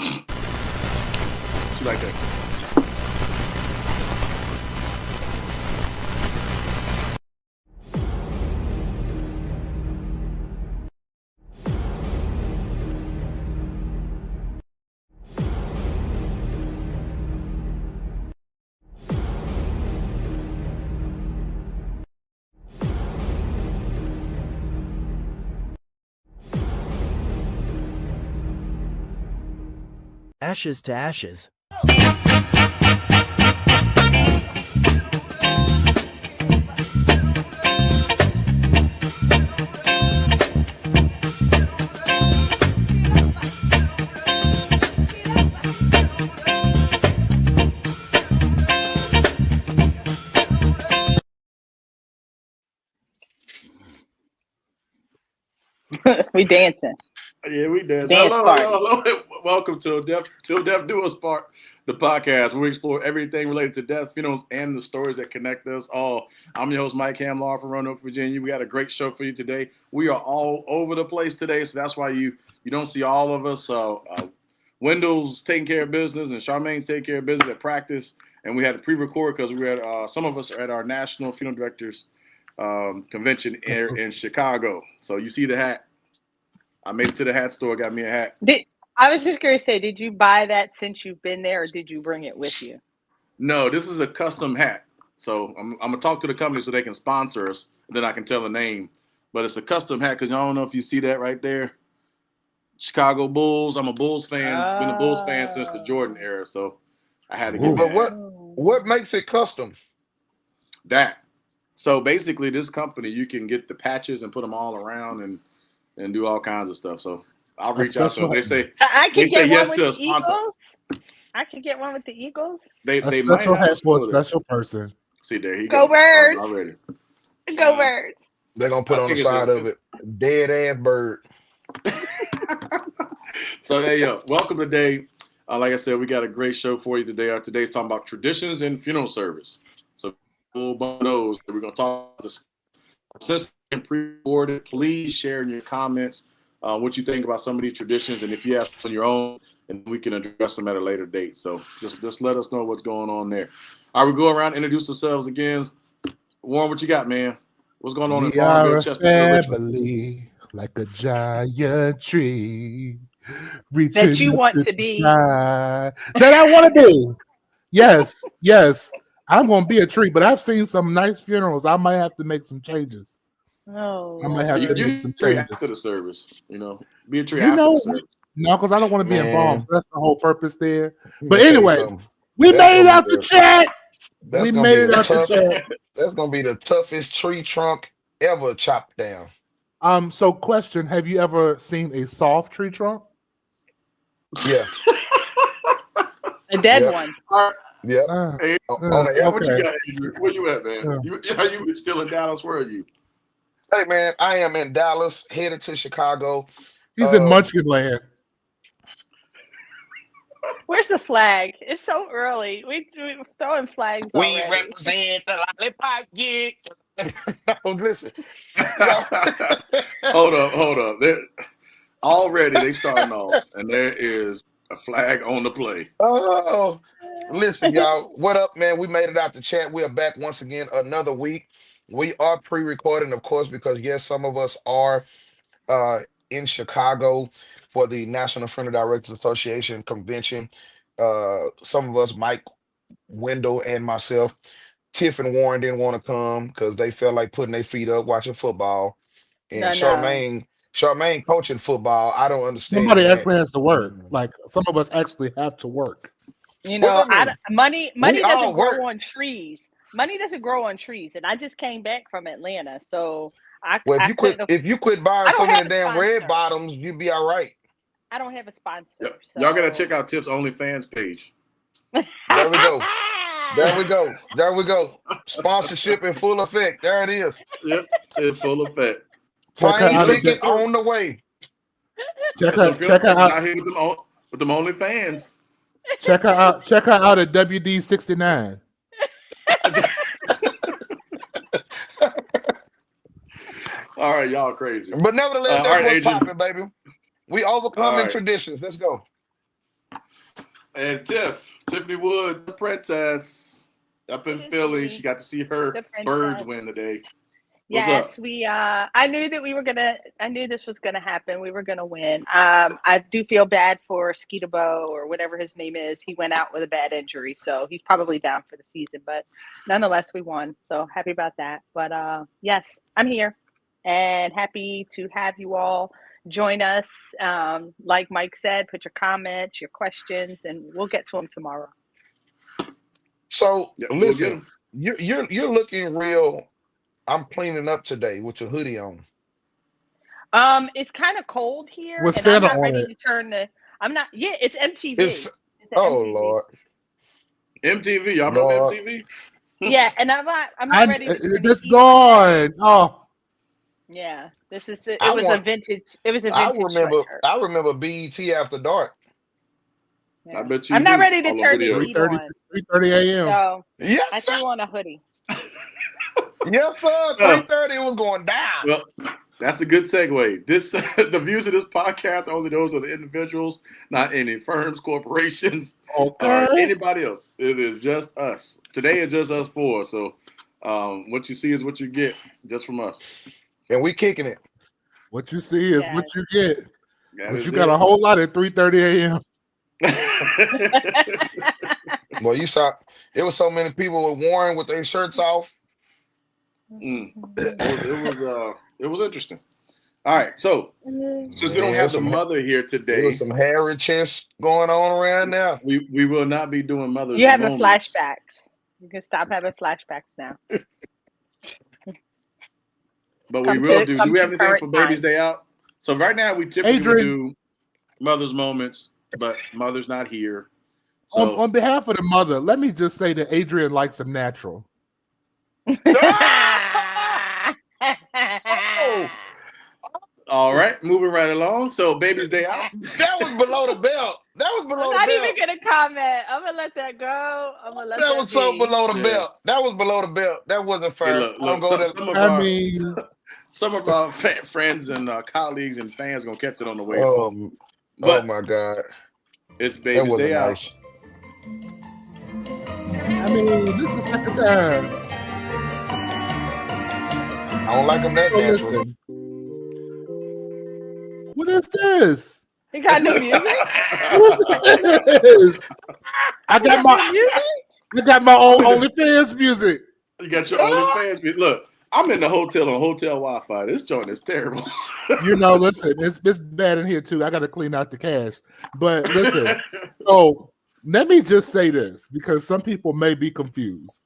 She like that. Ashes to ashes. We dancing. Yeah, we dance. Dance Hello. Welcome to Till Death Do Us Part, the podcast where we explore everything related to death, funerals, and the stories that connect us all. I'm your host, Mike Hamlar from Roanoke, Virginia. We got a great show for you today. We are all over the place today, so that's why you don't see all of us. Wendal's taking care of business, and Charmaine's taking care of business at practice, and we had to pre-record because we had some of us are at our National Funeral Directors Convention in Chicago. So you see the hat. I made it to the hat store, got me a hat. I was just curious to say, did you buy that since you've been there, or did you bring it with you? No, this is a custom hat. So I'm going to talk to the company so they can sponsor us, and then I can tell the name. But it's a custom hat because I don't know if you see that right there. Chicago Bulls. I'm a Bulls fan. Been a Bulls fan since the Jordan era, so I had to get me a hat. What makes it custom? That. So basically, this company, you can get the patches and put them all around and do all kinds of stuff. So I'll reach out to them. They say yes to a sponsor. I could get one with the Eagles. They special might have hat for a special person. See, there he go. Go Birds. Already. Go Birds. They're going to put on the side of it, dead ass bird. So there you go. Welcome today. Like I said, we got a great show for you today. Today's talking about traditions in funeral service. So full bunch of those. We're going to talk about this. Since you're pre-recorded, please share in your comments what you think about some of these traditions, and if you have on your own, and we can address them at a later date. So just let us know what's going on there. All right, we go around, introduce ourselves again. Warren, what you got, man? What's going on in Farmville, Chesterfield, family, like a giant tree. That you want to be. That I want to be. Yes. I'm going to be a tree, but I've seen some nice funerals. I might have to make some changes. Oh, I might have to make some changes. After the service, be a tree after the service. No, because I don't want to be involved. So that's the whole purpose there. But anyway, we made it out the chat. We made it out the chat. That's going to be the toughest tree trunk ever chopped down. So question, have you ever seen a soft tree trunk? Yeah. A dead one. Yeah. Hey, what you got, Adrian? Where you at, man? You still in Dallas? Where are you? Hey, man, I am in Dallas, headed to Chicago. He's in Munchkin Land. Where's the flag? It's so early. We're throwing flags already. We represent the lollipop gig. No, listen. Hold up. Already they starting off, and there is a flag on the play. Oh, listen, y'all. What up, man? We made it out the chat. We are back once again another week. We are pre-recording, of course, because yes, some of us are in Chicago for the National Funeral Directors Association convention. Some of us, Mike, Wendal, and myself. Tiff and Warren didn't want to come because they felt like putting their feet up watching football. And Charmaine coaching football. I don't understand. Somebody actually has to work. Like some of us actually have to work. Money doesn't grow on trees. Money doesn't grow on trees. And I just came back from Atlanta, so if you quit buying so many damn red bottoms, you'd be all right. I don't have a sponsor. Yep. So. Y'all gotta check out Tiff's OnlyFans page. There we go. There we go. Sponsorship in full effect. There it is. Yep, it's full effect. Plane ticket on the way. Check her out here with them OnlyFans. Check her out at WD69. All right, y'all crazy. But nevertheless, that's what's popping, baby. We overcoming traditions. Let's go. And Tiffanie Wood, the princess, up in Philly. She got to see her Birds win today. Yes, I knew that I knew this was gonna happen. We were gonna win. I do feel bad for Skeetabo or whatever his name is. He went out with a bad injury, so he's probably down for the season. But nonetheless, we won. So happy about that. But yes, I'm here and happy to have you all join us. Like Mike said, put your comments, your questions, and we'll get to them tomorrow. So listen, you're looking real. I'm cleaning up today with your hoodie on. It's kind of cold here, With and Santa I'm not ready on to turn the. I'm not. Yeah, it's MTV. It's MTV. Lord, MTV. Y'all remember MTV? Yeah, and I'm not ready to turn it's gone. Oh, yeah. This is it. Was a vintage. It was a vintage. I remember BET After Dark. Yeah. I bet you. I'm not ready to turn the heat on. 3:30 a.m. So yes, I threw on a hoodie. Yes, sir. 3:30. It was going down. Well, that's a good segue. The views of this podcast only those of the individuals, not any firms, corporations, or anybody else. It is just us. Today is just us four. So, what you see is what you get, just from us. And we kicking it. What you see is what you get. But you got it. a whole lot at 3:30 a.m. Well, you saw it was so many people with Warren with their shirts off. It was interesting. All right, so since we don't have the mother here today, there was some hairy chest going on around now. We will not be doing mother's. You having flashbacks? You can stop having flashbacks now. But we will do. Do we have anything for Baby's Day out? So right now we typically do mother's moments, but mother's not here. So on behalf of the mother, let me just say that Adrian likes them natural. All right, moving right along. So Baby's Day out. That was below the belt. That was below the belt. I'm not even gonna comment. I'm gonna let that go. I'm gonna let that was so below the belt. That was below the belt. That wasn't fair. Hey, look, some of our friends and colleagues and fans gonna catch it on the way home. Oh my God! It's Baby's Day nice. out. I mean, this is second time. I don't like them that natural. What is this? You got new music? What is this? I got my own OnlyFans music. You got your OnlyFans music. Look, I'm in the hotel on hotel Wi-Fi. This joint is terrible. Listen, it's bad in here too. I got to clean out the cash. But listen, so let me just say this because some people may be confused.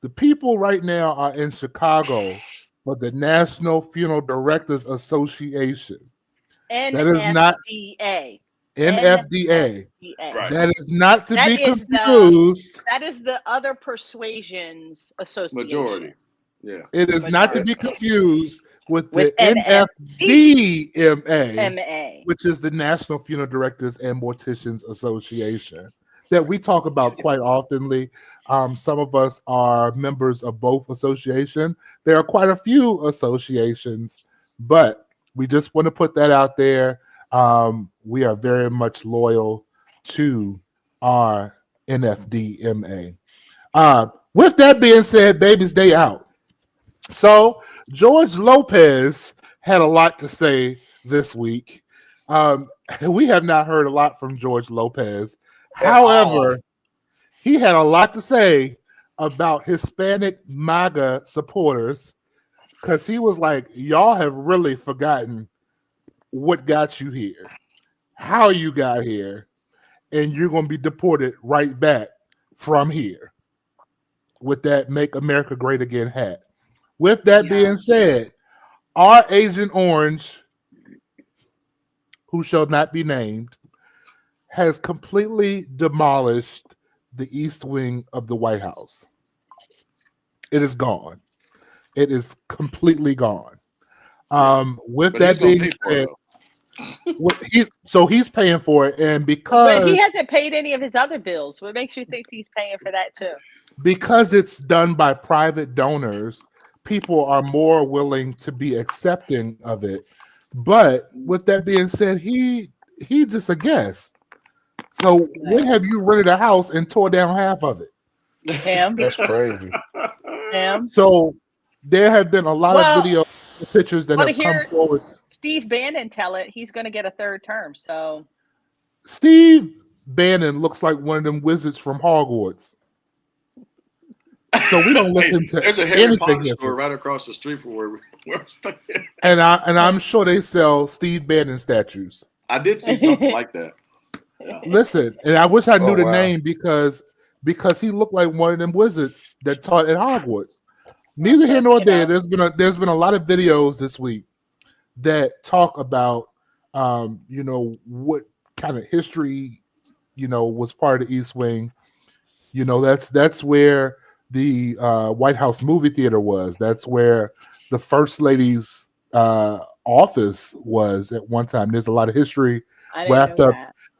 The people right now are in Chicago for the National Funeral Directors Association. NFDA. That is not NFDA. Right. That is not to be confused. That is the other persuasions association. Majority. Yeah. It is not to be confused with the NFDMA, which is the National Funeral Directors and Morticians Association that we talk about quite oftenly. Some of us are members of both associations. There are quite a few associations, but we just want to put that out there. We are very much loyal to our NFDMA. With that being said, Baby's Day out. So George Lopez had a lot to say this week. We have not heard a lot from George Lopez. However, he had a lot to say about Hispanic MAGA supporters because he was like, y'all have really forgotten what got you here, how you got here, and you're going to be deported right back from here with that Make America Great Again hat. With that being said, our Agent Orange, who shall not be named, has completely demolished the East Wing of the White House. It is gone. It is completely gone. With that being said, he's paying for it, and because he hasn't paid any of his other bills, what makes you think he's paying for that too? Because it's done by private donors, people are more willing to be accepting of it. But with that being said, he just a guest. So when have you rented a house and tore down half of it? Him. That's crazy. Him. So there have been a lot of video pictures that want have to come hear forward. Steve Bannon tell it. He's going to get a third term. So Steve Bannon looks like one of them wizards from Hogwarts. So we don't listen to there's a Harry anything Potter he store says. right across the street from where we're staying. And I'm sure they sell Steve Bannon statues. I did see something like that. Yeah. Listen, and I wish I knew the wow. name because he looked like one of them wizards that taught at Hogwarts. Neither here nor there. There's been a lot of videos this week that talk about what kind of history was part of the East Wing. That's where the White House movie theater was. That's where the First Lady's office was at one time. There's a lot of history wrapped up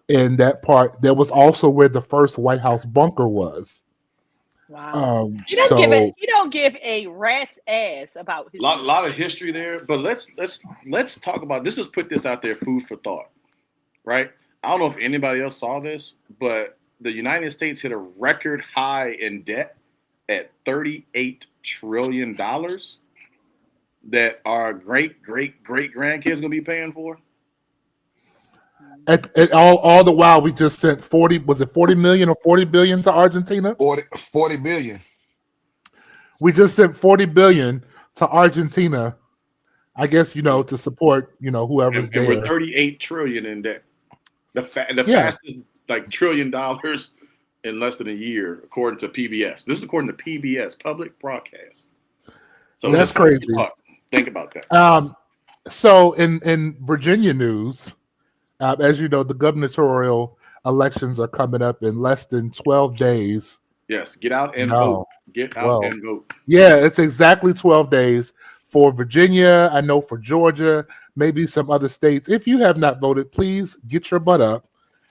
in that part. That was also where the first White House bunker was. Wow. You don't give a rat's ass about his lot of history there, but let's talk about this. Is put this out there, food for thought, right? I don't know if anybody else saw this, but the United States hit a record high in debt at $38 trillion that our great grandkids gonna be paying for. At all the while, we just sent 40 million or 40 billion to Argentina? 40 billion. We just sent 40 billion to Argentina, I guess, to support, whoever's and there. we're 38 trillion in debt. The fastest $1 trillion in less than a year, according to PBS. This is according to PBS, public broadcast. So that's crazy. Think about that. So in Virginia news, as you know, the gubernatorial elections are coming up in less than 12 days. Yes, get out and vote. Get out and vote. Yeah, it's exactly 12 days for Virginia. I know for Georgia, maybe some other states. If you have not voted, please get your butt up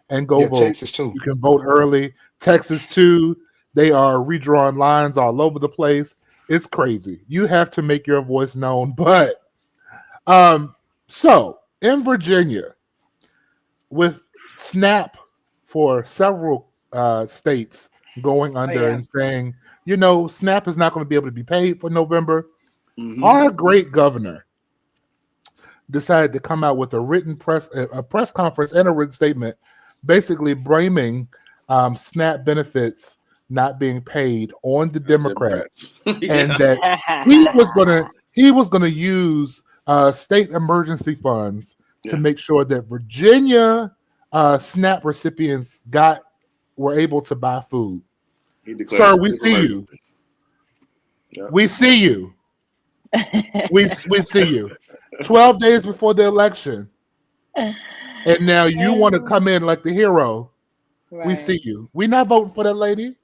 and go vote. Texas too. You can vote early. Texas too. They are redrawing lines all over the place. It's crazy. You have to make your voice known. But so in Virginia, with SNAP for several states going under and saying, SNAP is not going to be able to be paid for November. Mm-hmm. Our great governor decided to come out with a press conference and a written statement, basically blaming SNAP benefits not being paid on the Democrats, and that he was gonna use state emergency funds to make sure that Virginia SNAP recipients were able to buy food. Sir, we see you. Yep. We see you. we see you. 12 days before the election, and now you want to come in like the hero. Right. We see you. We're not voting for that lady.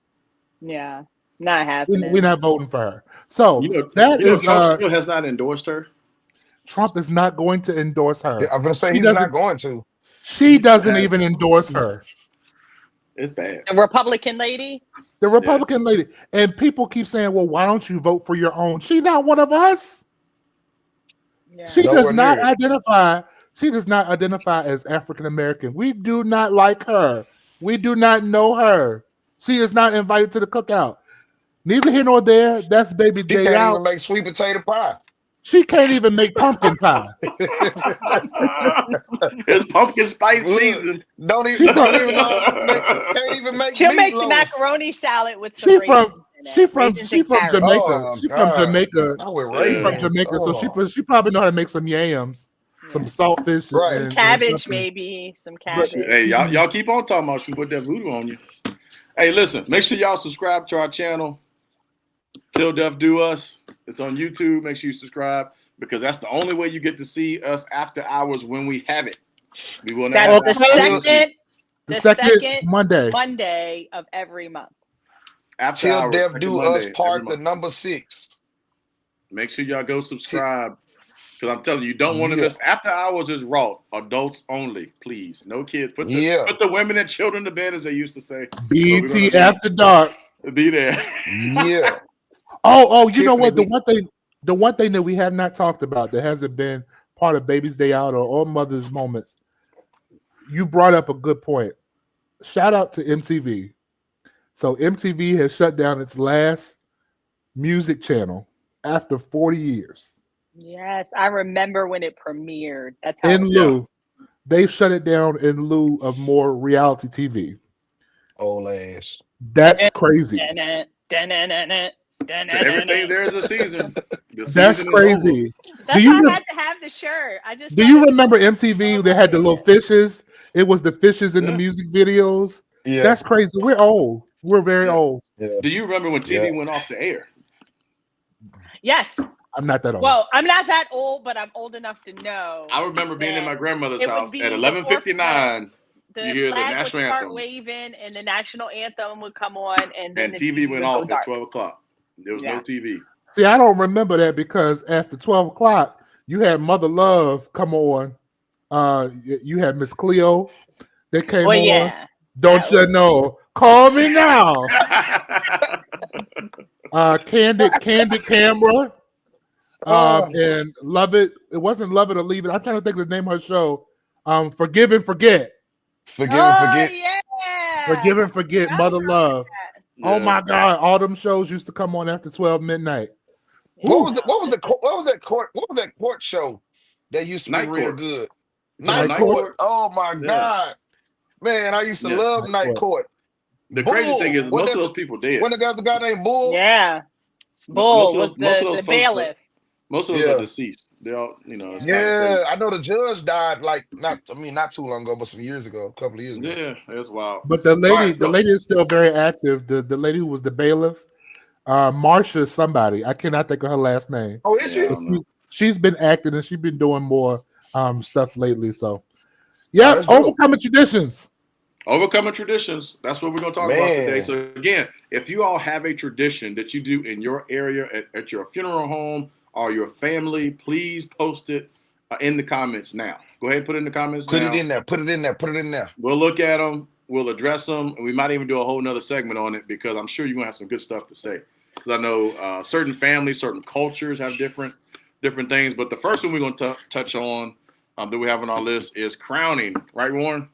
Yeah, not happening. We're not voting for her. So Trump still has not endorsed her. Trump is not going to endorse her. Yeah, I'm going to say he's not going to. She doesn't even endorse her. It's bad. The Republican lady? The Republican lady. And people keep saying, well, why don't you vote for your own? She's not one of us. Yeah. She does not identify as African American. We do not like her. We do not know her. She is not invited to the cookout. Neither here nor there. That's baby day out. She can't even make sweet potato pie. She can't even make pumpkin pie. It's pumpkin spice season. Can't even make. She'll make the macaroni salad with some She's from Jamaica. Oh, she's from Jamaica. She's from Jamaica, so she probably know how to make some yams, some saltfish, and cabbage, maybe some cabbage. Hey, y'all keep on talking about she put that voodoo on you. Hey, listen, make sure y'all subscribe to our channel. Till Death Do Us. It's on YouTube. Make sure you subscribe because that's the only way you get to see us after hours when we have it. We will not. That's the second Monday of every month. After Till hours, Death Do Us part the number 6. Make sure y'all go subscribe because I'm telling you, don't want to miss. After hours is raw. Adults only, please. No kids. Put the women and children to bed, as they used to say. BET After Dark. Be there. Yeah. Oh, you know what? The one thing that we have not talked about that hasn't been part of Baby's Day Out or Mother's Moments. You brought up a good point. shout out to MTV. So MTV has shut down its last music channel after 40 years. Yes, I remember when it premiered. That's how In it lieu, they shut it down in lieu of more reality TV. Old ass. That's crazy. To everything there is a season. The That's season is over. crazy. That's why I had to have the shirt. I just Do thought you it was remember MTV? They had the little fishes. It was the fishes in the Yeah. music videos. Yeah. That's crazy. We're old. We're very Yeah. old. Yeah. Do you remember when TV went off the air? Yes. I'm not that old. Well, I'm not that old, but I'm old enough to know. I remember being in my grandmother's it would house be at the 11:59. The You hear the flag would national start anthem. waving, and the national anthem would come on, and then And the TV went would go off at dark. 12 o'clock. There was no TV. See, I don't remember that because after 12 o'clock, you had Mother Love come on. You had Miss Cleo that came Well, on. yeah. Don't you know? Call me now. Candid Camera. And Love It. It wasn't Love It or Leave It. I'm trying to think of the name of her show. Forgive and Forget. Forgive and forget. Yeah. Forgive and Forget. Mother Love. Yeah. Oh my God! All them shows used to come on after 12 midnight. What was that court show that used to Night be real Court. good? Night Night Court. Court. Oh my Yeah. God. Man, I used to Yeah. love Night Night Court. The crazy Bull. thing is, What most of that- those people dead. When the guy named Bull. Yeah. Most Bull of was those the folks bailiff. Most of those Yeah. are deceased. They're all, it's kind of Yeah, crazy. I know the judge died not too long ago, but some years ago, a couple of years ago. Yeah, that's wild. But the lady, Right, so- is still very active. The lady who was the bailiff, Marsha somebody. I cannot think of her last name. Oh, is Yeah, I she? don't know. She's been acting and she's been doing more stuff lately. So, yeah, that's dope. overcoming traditions. Overcoming traditions. That's what we're going to talk about today. So again, if you all have a tradition that you do in your area at your funeral home or your family, please post it in the comments now. Go ahead and put it in the comments Put now. it in there. Put it in there. Put it in there. We'll look at them. We'll address them. And we might even do a whole nother segment on it because I'm sure you're going to have some good stuff to say. Because I know certain families, certain cultures have different things. But the first one we're going to touch on that we have on our list is crowning. Right, Warren?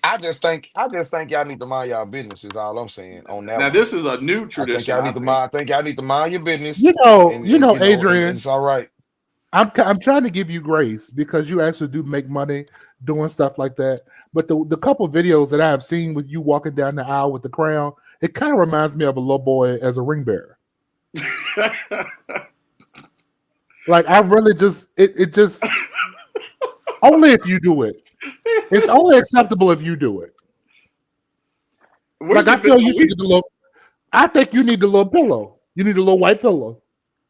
I just think y'all need to mind y'all business. Is all I'm saying on that. Now one. this is a new tradition. I think y'all need to mind your business. You know, Adrian. It's all right. I'm trying to give you grace because you actually do make money doing stuff like that. But the couple videos that I have seen with you walking down the aisle with the crown, it kind of reminds me of a little boy as a ring bearer. Like I really just it just only if you do it. It's only acceptable if you do it. Like I feel you should get the little. I think you need the little pillow. You need a little white pillow.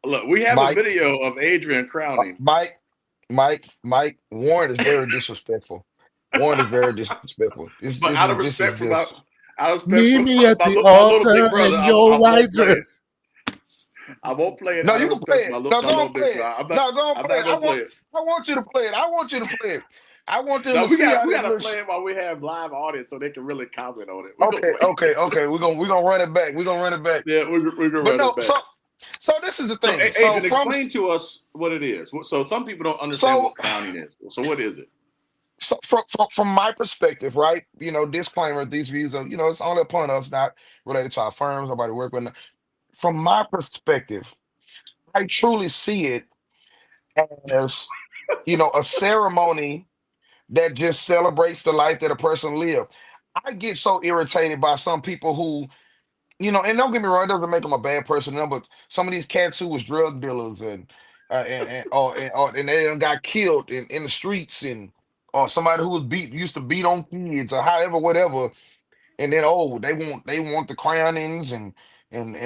Look, we have a video of Adrian crowning. Mike. Warren is very disrespectful. Warren is very disrespectful. But out of respect for meet me at the altar in your white dress. I won't play it. No, you can play it. No, go on, play it. I'm not gonna play it. I want you to play it. I want you to play it. I want you to we see how gotta this play it while we have live audience so they can really comment on it. Okay. We're gonna run it back. Yeah, we're gonna run it back. So this is the thing. Adrian, explain to us what it is. So some people don't understand what crowning is. So what is it? So from my perspective, right? Disclaimer: these views are, it's only upon us, not related to our firms, nobody work with. From my perspective, I truly see it as, a ceremony that just celebrates the life that a person lived. I get so irritated by some people who, and don't get me wrong, it doesn't make them a bad person, but some of these cats who was drug dealers and they done got killed in the streets, or somebody who used to beat on kids or however, whatever, and then they want the crownings and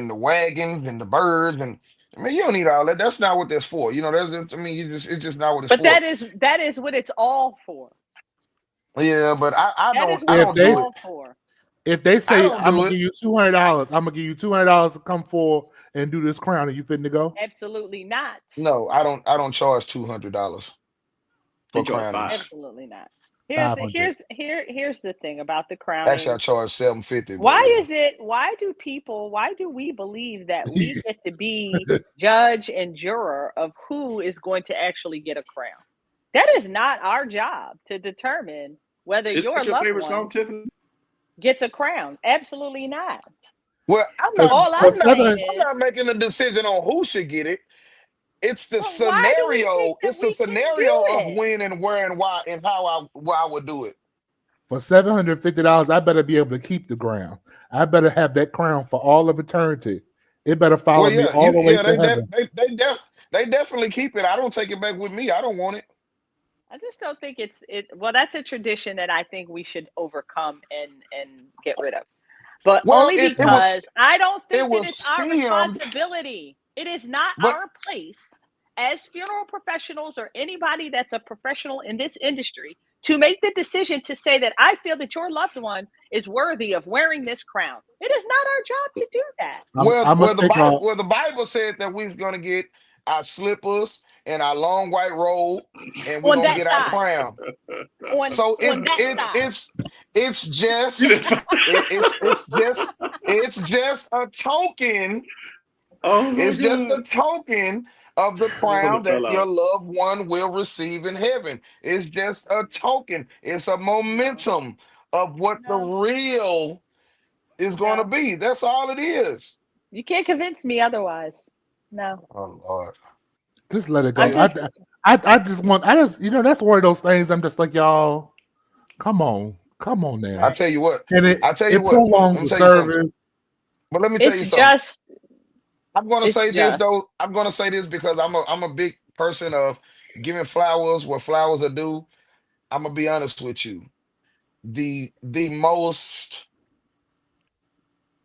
the wagons and the birds, and I mean, you don't need all that. That's not what that's for. It's just not what it's for. But that is what it's all for. Yeah, but I don't do all for. If they say I'm gonna give you $200, I'm gonna give you $200 to come forward and do this crown, are you fitting to go? Absolutely not. No, I don't charge $200 for crowning. Absolutely not. Here's the thing about the crown. Actually, I charge $750. Why do we believe that we get to be judge and juror of who is going to actually get a crown? That is not our job to determine whether Is your that your loved favorite one song, Tiffany? gets a crown. Absolutely not. Well, I'm For, not. All for I'm saying seven, I'm is, not making a decision on who should get it. It's the but why do we think scenario. that It's the we can do scenario of it? when and where and why and how I would do it. for $750, I better be able to keep the crown. I better have that crown for all of eternity. It better follow Well, me yeah, all the way to heaven. they definitely keep it. I don't take it back with me. I don't want it. I just don't think it's it. Well, that's a tradition that I think we should overcome and get rid of. But Well, only it was because I don't it think that was it's our filmed, responsibility. It is not but our place as funeral professionals or anybody that's a professional in this industry to make the decision to say that I feel that your loved one is worthy of wearing this crown. It is not our job to do that. I'm gonna take off. The Bible said that we was gonna get our slippers and our long white robe, and we're On gonna that get our side. crown. On So on that side. it's You just didn't find- it's just a token. oh my It's just god! a token of the One crown that fell that your out. loved one will receive in heaven. It's just a token. It's a No, momentum of what the no, real is going to no. be. That's all it is. You can't convince me otherwise. No. Oh Lord. Just let it I'm go. just I just want. I just that's one of those things. I'm just like y'all. Come on I now. right. tell you what. And I tell you it what. Let prolongs me the tell you something. service. But let me tell It's you something. just I'm gonna it's say this just though. I'm gonna say this because I'm a big person of giving flowers what flowers are due. I'm gonna be honest with you. The most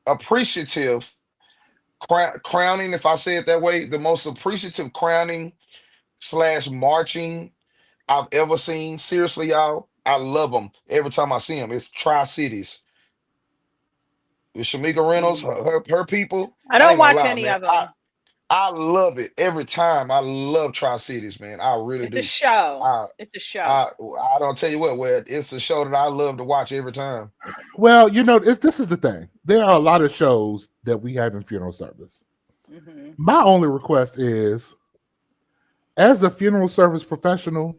appreciative crowning, if I say it that way, the most appreciative crowning slash marching I've ever seen. Seriously, y'all, I love them every time I see them. It's Tri Cities with Shamika Reynolds, mm. her people. I I don't ain't gonna watch lie, any man. of them. I love it every time. I love Tri Cities, man. I really It's a do. show. I It's a show. I don't tell you what. Well, it's a show that I love to watch every time. Well, this is the thing. There are a lot of shows that we have in funeral service. Hmm. My only request is, as a funeral service professional,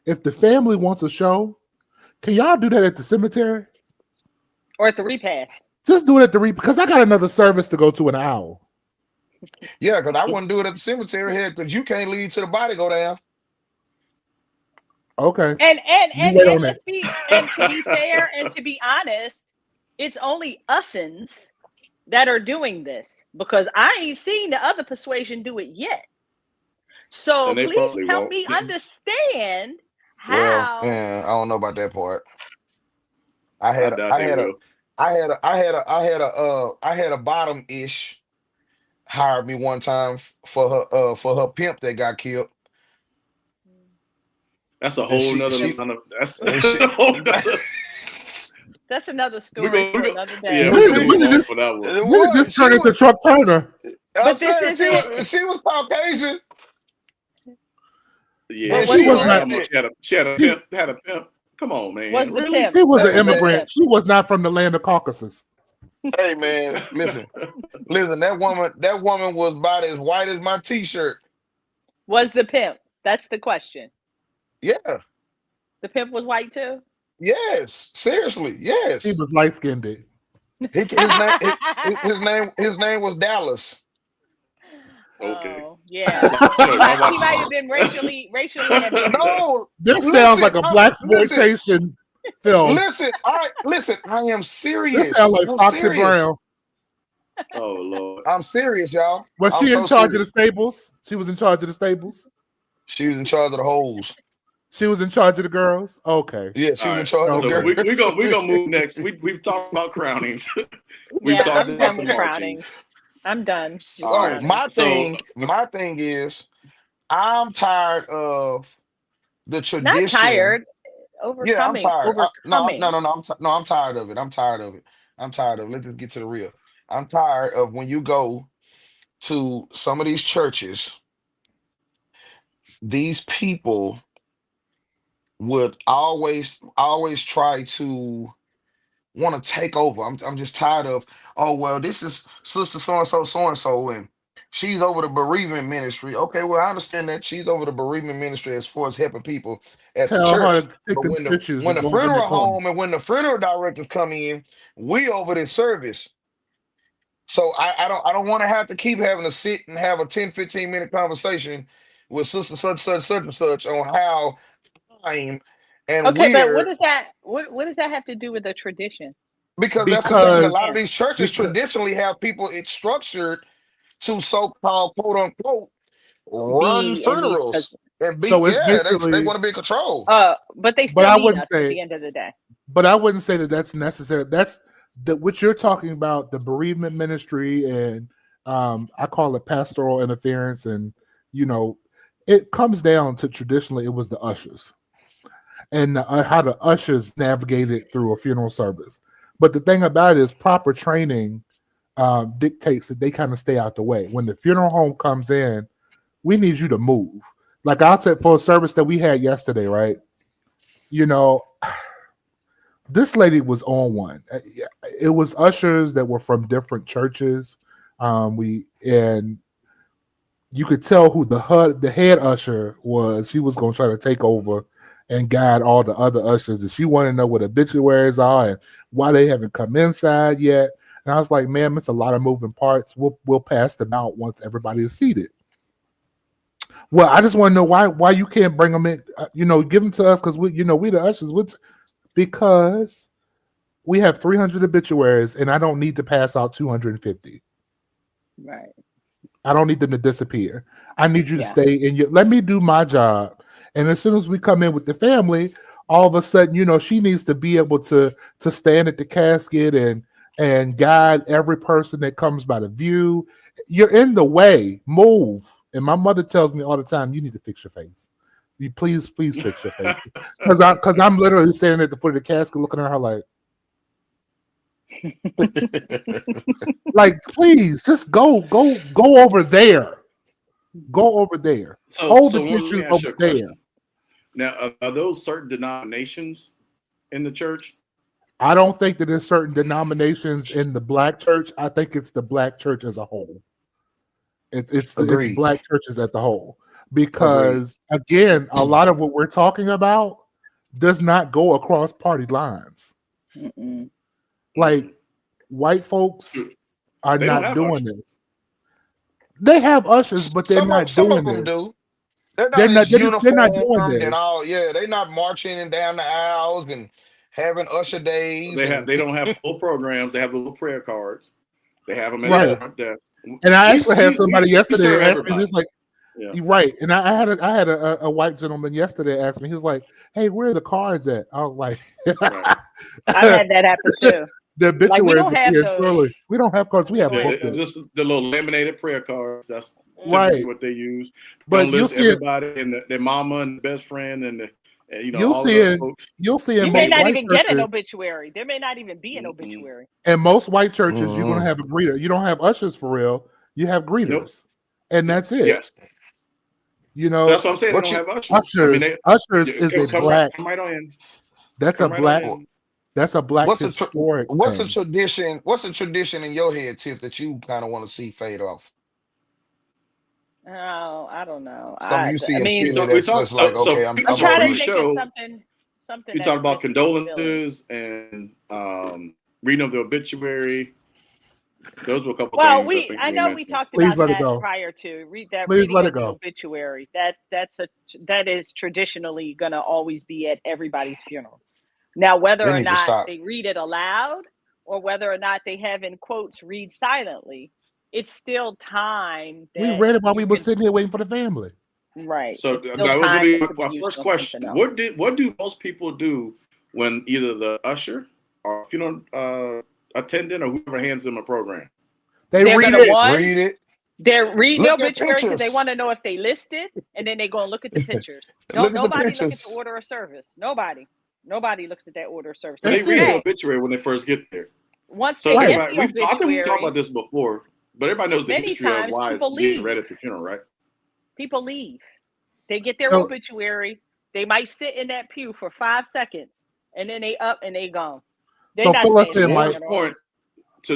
if the family wants a show, can y'all do that at the cemetery? Or at the repass. Just do it at the because I got another service to go to in an hour. Yeah, because I wouldn't do it at the cemetery here because you can't leave till the body go down. Okay, And and you and wait and on that. to be fair and to be honest, it's only usins that are doing this because I ain't seen the other persuasion do it yet. So And they please probably help won't. me understand Well, how. yeah, I don't know about that part. I I had a, doubt I they had a, will. I had a bottom ish hired me one time for her pimp that got killed, That's a and whole nother she line of that's and she. a whole nother. That's another We story go, we for go. another Yeah, day. we When can did, move when did on this for that one. It when did this was. turn into Trump Turner? I'm But this saying is it. she was Caucasian, Yeah, But and was She she she was the not. talking loved about it. she had a She, pimp, had a pimp. Come on, was man. the Really? pimp? she was an Was the immigrant. pimp? She was not from the land of Caucasus. Hey man, listen. That woman was about as white as my t-shirt. Was the pimp? That's the question. Yeah, The pimp was white too. yes, seriously, He yes. was light skinned. His name was Dallas. Okay. Oh yeah, Like, no, y'all he watch. might have been racially ambiguous. No, This sounds listen, like a black exploitation film. listen. I am This sounds serious. like I'm Foxy serious. Brown. Oh Lord. I'm serious, y'all. Was I'm she in so charge of the serious. stables? She was in charge of the stables. She was in charge of the hoes. She was in charge of the girls. Okay. Yeah, she All was in right. charge of So Okay. we the we girls. gonna move next. We've talked about crownings. We've Yeah, talked I'm about done the with crownings. marchings. I'm done with All So right. crownings. So my thing is, I'm tired of the Not tradition. tired. Yeah, I'm Overcoming. tired. Overcoming. No, I'm tired of it. I'm tired of it. I'm tired of it. Let's just get to the real. I'm tired of when you go to some of these churches, these people would always try to want to take over. I'm just tired of, oh well, this is sister so and so and so, and she's over the bereavement ministry. Okay, well, I understand that she's over the bereavement ministry as far as helping people at the Tell her church. to take But them when the tissues when and the go over in the funeral corner. home and when the funeral directors come in, we over this service. So I don't want to have to keep having to sit and have a 10, 15 minute conversation with sister such and such on how time and Okay, but weird, what does that have to do with the tradition? because that's the thing. A Because lot of Yeah. these churches because traditionally have people it's structured to so-called quote unquote run Be in these funerals and be so it's yeah, they basically, want to be in control. but they but still I need wouldn't us at say, the end of the day. but I wouldn't say that that's necessary. That's what you're talking about, the bereavement ministry, and I call it pastoral interference, and you know, it comes down to traditionally it was the ushers and how the ushers navigated through a funeral service. But the thing about it is proper training dictates that they kind of stay out the way. When the funeral home comes in, we need you to move. Like I'll say for a service that we had yesterday, right? You know, this lady was on one. It was ushers that were from different churches. And you could tell who the head usher was. She was going to try to take over and guide all the other ushers. And she wanted to know what obituaries are and why they haven't come inside yet. And I was like, ma'am, it's a lot of moving parts. We'll pass them out once everybody is seated. Well, I just want to know why you can't bring them in. Give them to us because we the ushers. Because we have 300 obituaries, and I don't need to pass out 250. Right. I don't need them to disappear. I need you to Yeah. stay in your. Let me do my job. And as soon as we come in with the family, all of a sudden, she needs to be able to stand at the casket and guide every person that comes by the view. You're in the way. Move. And my mother tells me all the time, you need to fix your face. You please fix your face. Because I'm literally standing at the foot of the casket looking at her like, please just go over there. Go over there. Hold the Let me tissues ask over you a there. question. Now, are those certain denominations in the church? I don't think that there's certain denominations in the black church. I think it's the black church as a whole. It's Agreed. black churches as a whole. Because again, a lot of what we're talking about does not go across party lines. Mm-mm. Like white folks are They don't not have doing ushers. this. They have ushers, but they're not Some doing of them this. do. They're They're not as not doing uniformed and this. all. Yeah, they're not marching and down the aisles and having usher days. They don't have full programs. They have little prayer cards. They have them at Right. the front desk. And I actually had somebody yesterday serve ask me everybody. this, like, Yeah. you're right. And I had a white gentleman yesterday ask me. He was like, "Hey, where are the cards at?" I was like, Right. I've had that happen too. "The obituaries don't have are those. early. We don't have cards. We have don't have booklets." It's just the little laminated prayer cards. That's Right. typically what they use. But Don't you'll list see it. everybody and their mama and best friend and You'll all see the other it. folks. You'll see in You may most not white even get an churches. obituary. There may not even be an obituary. In most white churches, you're gonna have a greeter. You don't have ushers for real. You have greeters, Nope. and that's it. Yes. That's what I'm saying. They don't have ushers. Ushers. Ushers is a black. Come right on in. That's a black. That's a black historic. What's a thing. tradition? What's a tradition in your head, Tiff, that you kind of want to see fade off? Oh, I don't know. Something you see I in mean, Philly that's just like, okay, I'm trying to over think it. of something. You talk about condolences and reading of the obituary. Those were a couple Well, things. I know we talked Please about let it that go. prior to reading let it of the go. obituary. That is traditionally going to always be at everybody's funeral. Now, whether They or need to not stop. they read it aloud or whether or not they have in quotes read silently, it's still time. We That read it while we you were can- sitting here waiting for the family. Right. So It's that still was time going that to could be be my used first on question. something else. What do most people do when either the usher or funeral attendant or whoever hands them a program? They They're read gonna it. Read it. They're reading the Look at obituary because they pictures. want to know if they listed, and then they go and look at the pictures. Look at the Nobody look at pictures. the order of service. Nobody looks at that order of service. So That's they read the it. obituary when they first get there. Once So they get everybody, the I think we obituary, talked about this before, but everybody knows the many history of times why it's people being leave. read at the funeral, right? People leave. They get their So- obituary. They might sit in that pew for 5 seconds, and then they up and they gone. They're So not fill us staying in, at the Mike. funeral.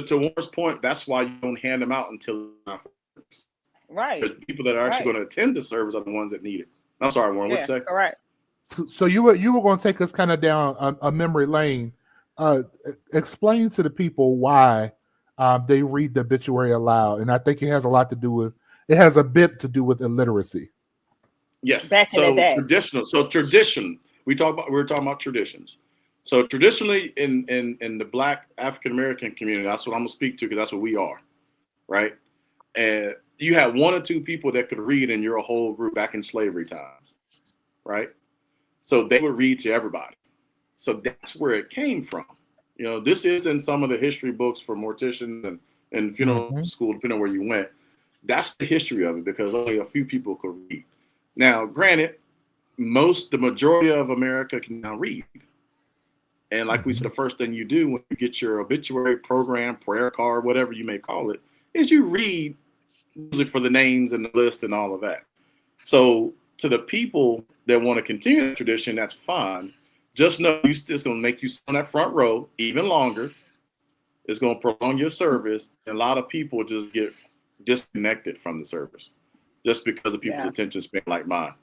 To Warren's point, that's why you don't hand them out until afterwards. Right. The people that are actually going to attend the service are the ones that need it. I'm sorry, Warren. What'd you say? Correct. So you were going to take us kind of down a memory lane. Explain to the people why they read the obituary aloud, and I think it has a bit to do with illiteracy. Yes. Back in the day. Tradition. We were talking about traditions. So traditionally in the Black African American community, that's what I'm gonna speak to because that's what we are, right? And you had one or two people that could read in your whole group back in slavery times, right? So they would read to everybody. So that's where it came from. This is in some of the history books for morticians and funeral school, depending on where you went. That's the history of it because only a few people could read. Now, granted, the majority of America can now read. And like we said, the first thing you do when you get your obituary program, prayer card, whatever you may call it, is you read usually for the names and the list and all of that. So to the people that want to continue the tradition, that's fine. Just know it's going to make you sit on that front row even longer. It's going to prolong your service. And a lot of people just get disconnected from the service just because of people's attention span like mine.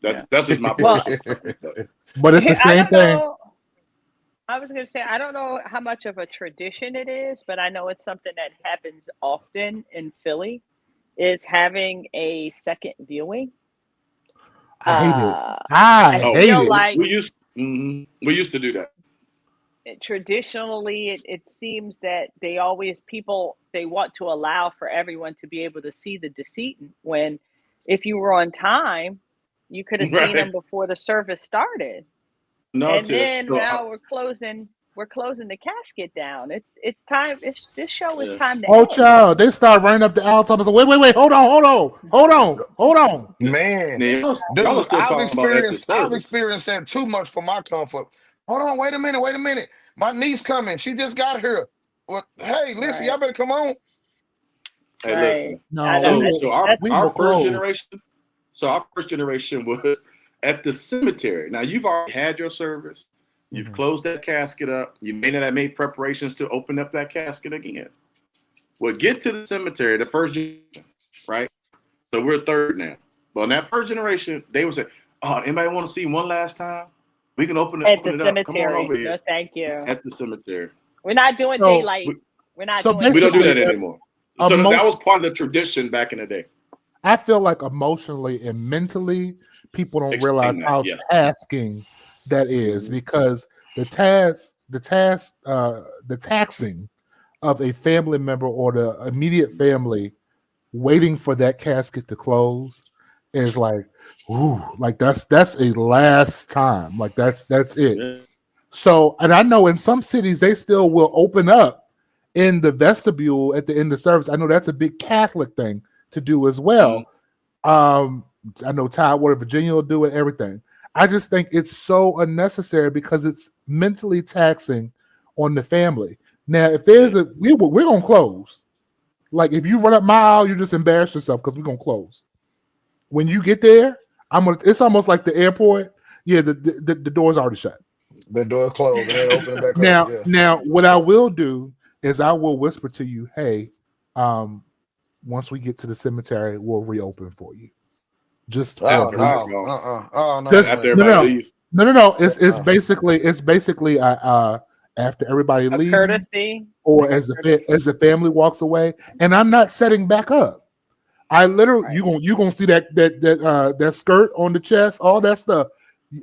That's just my personal But it's the same thing. I was going to say, I don't know how much of a tradition it is, but I know it's something that happens often in Philly, is having a second viewing. I hate it. I hate it. Like we used to do that. Traditionally, it seems that they want to allow for everyone to be able to see the decedent when if you were on time, you could have seen them before the service started. Now we're closing the casket down. It's time. This show is time to end. Child, they start running up the aisle and say, wait, hold on. Man, I've experienced that too much for my comfort. Hold on, wait a minute. My niece coming. She just got here. Well, hey, listen, y'all better come on. Hey, listen. So our first generation. So our first generation was at the cemetery. Now you've already had your service. You've closed that casket up. You may not have made preparations to open up that casket again. Well, get to the cemetery, the first generation, right? So we're third now. But in that first generation, they would say, "Oh, anybody want to see one last time? We can open it at the up. cemetery. Come on over here." No, thank you. At the cemetery. We're not doing daylight. We don't do that anymore. So that was part of the tradition back in the day. I feel like emotionally and mentally, people don't realize how tasking that is because the taxing of a family member or the immediate family waiting for that casket to close is like, ooh, like that's a last time. Like that's it. Yeah. So, and I know in some cities they still will open up in the vestibule at the end of service. I know that's a big Catholic thing to do as well. I know Tidewater, Virginia will do it, everything. I just think it's so unnecessary because it's mentally taxing on the family. Now, if there's we're going to close. Like if you run up my aisle, you just embarrass yourself because we're going to close. When you get there, it's almost like the airport. Yeah, the door's already shut. The door closed. And open back now, up. Yeah. Now, what I will do is I will whisper to you, hey, once we get to the cemetery, we'll reopen for you. Just no. It's basically after everybody leaves, courtesy, or as the family walks away, and I'm not setting back up. I literally you gonna see that skirt on the chest, all that stuff.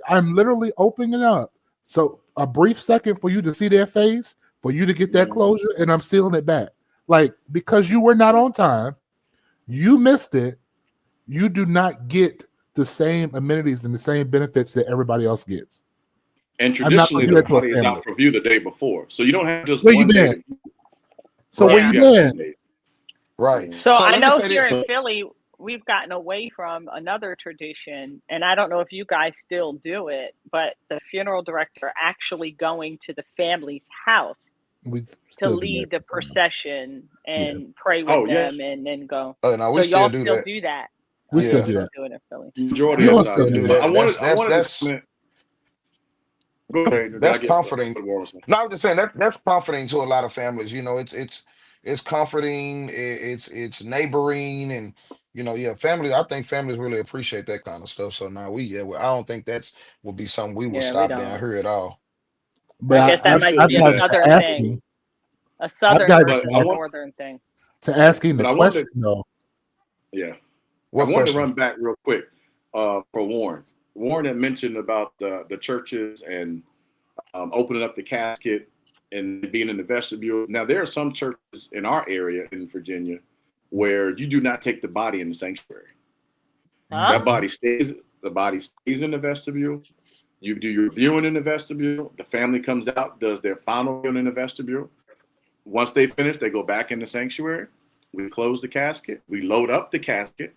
I'm literally opening it up. So a brief second for you to see their face, for you to get that closure, and I'm sealing it back. Like because you were not on time, you missed it. You do not get the same amenities and the same benefits that everybody else gets. And traditionally, the party is out for view the day before, so you don't have just one day. So where you been? Right. So I know here in Philly, we've gotten away from another tradition, and I don't know if you guys still do it, but the funeral director actually going to the family's house to lead the procession and pray with them and then go. Oh, no, so y'all still do that. We still do that. Do it in Philly. Majority of still do that. I wanted to go ahead. That's comforting. No, I'm just saying that's comforting to a lot of families. You know, it's it's comforting, it's neighboring, and yeah, family. I think families really appreciate that kind of stuff. So now well, I don't think that's would be something we would Yeah, we stop down don't. here at all. But I guess We that might still I've be do a gotten that. to southern thing, asking. a I've southern gotten But versus I a want, northern thing. to asking but the I wanted, question though. yeah, I What wanted to question? run back real quick for Warren. Warren had mentioned about the churches and opening up the casket and being in the vestibule. Now, there are some churches in our area in Virginia where you do not take the body in the sanctuary. Huh? That body stays. The body stays in the vestibule. You do your viewing in the vestibule. The family comes out, does their final viewing in the vestibule. Once they finish, they go back in the sanctuary. We close the casket. We load up the casket.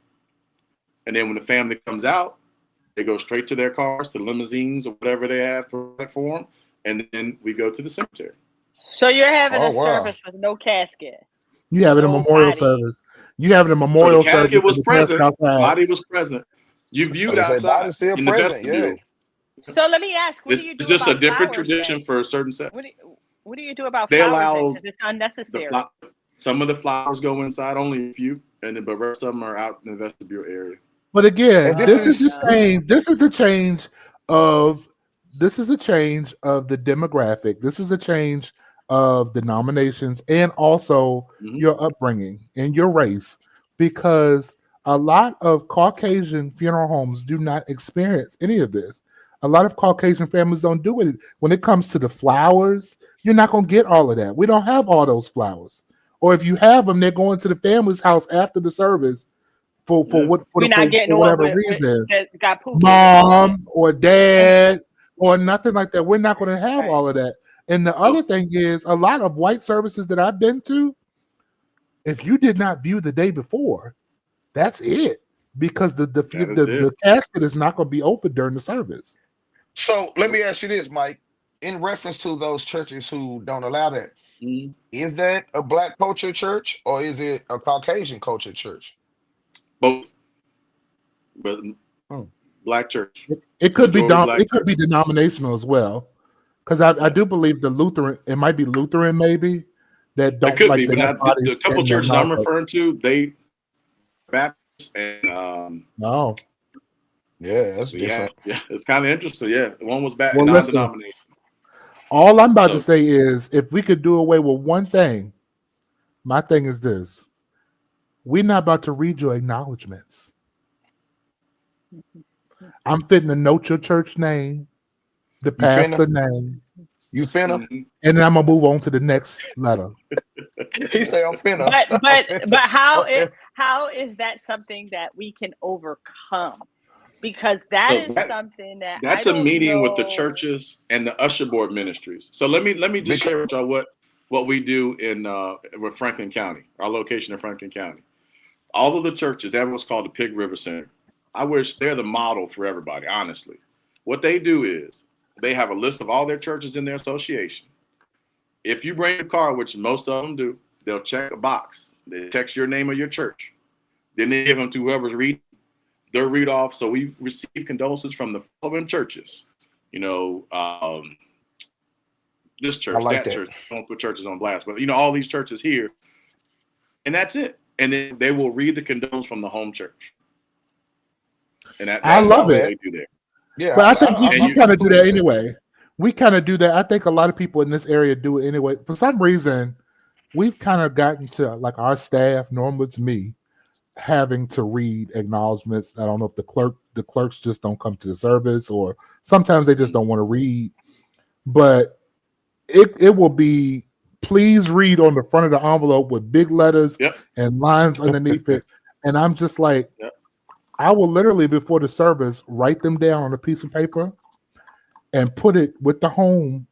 And then when the family comes out, they go straight to their cars, to limousines or whatever they have provided for them. And then we go to the cemetery. So you're having Oh a wow. service with no casket, You having a no memorial body. service. You having a So the memorial service casket was in the casket present. outside. Body was present. You I viewed would say outside body's still in the present. Yeah. vestibule. So let me ask, what do It's, you it's do just a about different flowers tradition then? for a certain set. What do you do about They flowers then? allow Because it's the unnecessary. some of the flowers go inside, only a few, and then but rest of them are out in the vestibule area. But again, And this Oh this is the is no. change. This is the change of the demographic. This is a change of denominations and also Mhm. your upbringing and your race, because a lot of Caucasian funeral homes do not experience any of this. A lot of Caucasian families don't do it. When it comes to the flowers, you're not going to get all of that. We don't have all those flowers. Or if you have them, they're going to the family's house after the service for Yeah. We're not getting for the one whatever with reason, that got poop in it. mom or dad or nothing like that. We're not going to have Right. all of that. And the other thing is, a lot of white services that I've been to, if you did not view the day before, that's it, because That is it. the casket is not going to be open during the service. so. Let me ask you this, Mike. In reference to those churches who don't allow that, Mhm. is that a black culture church or is it a Caucasian culture church? Both, but Hmm. black church. It could be Majority black it could church. be denominational as well, because I Yeah. do believe the Lutheran, it might be Lutheran maybe, that It don't could like be, to but have not the bodies couple in their churches I'm mouth. referring to. They Baptist and No. Yeah, that's so yeah, different. it's kind of interesting. Yeah, one was back Well, listen, non-denominational. all I'm about to So say is, if we could do away with one thing, my thing is this: we're not about to read your acknowledgments. I'm fitting to note your church name, the You finna? pastor name, You finna? mhm. and then I'm gonna move on to the next letter. He say I'm finna. But I'm but finna. but I'm finna. how is that something that we can overcome? Because that So is something that I that's a don't meeting with the know. churches and the usher board ministries. So let me just Because share with y'all what we do in with Franklin County, our location in Franklin County. All of the churches, that was called the Pig River Center. I wish they're the model for everybody, honestly. What they do is they have a list of all their churches in their association. If you bring a card, which most of them do, they'll check a box. They text your name of your church. Then they give them to whoever's reading. They'll read off. So we receive condolences from the following churches. You know, this I church, like that that. church. Don't put churches on blast, but all these churches here, and that's it. And then they will read the condolence from the home church, and I that's love all it, they do there. Yeah, but I think And we you, kind of do cool that with that. anyway. We kind of do that. I think a lot of people in this area do it anyway. For some reason, we've kind of gotten to, like, our staff, normally it's me, having to read acknowledgments. I don't know if the clerks just don't come to the service, or sometimes they just don't want to read. But it will be, please read on the front of the envelope with big letters yep, and lines underneath it. And I'm just like, yep. I will literally, before the service, write them down on a piece of paper and put it with the home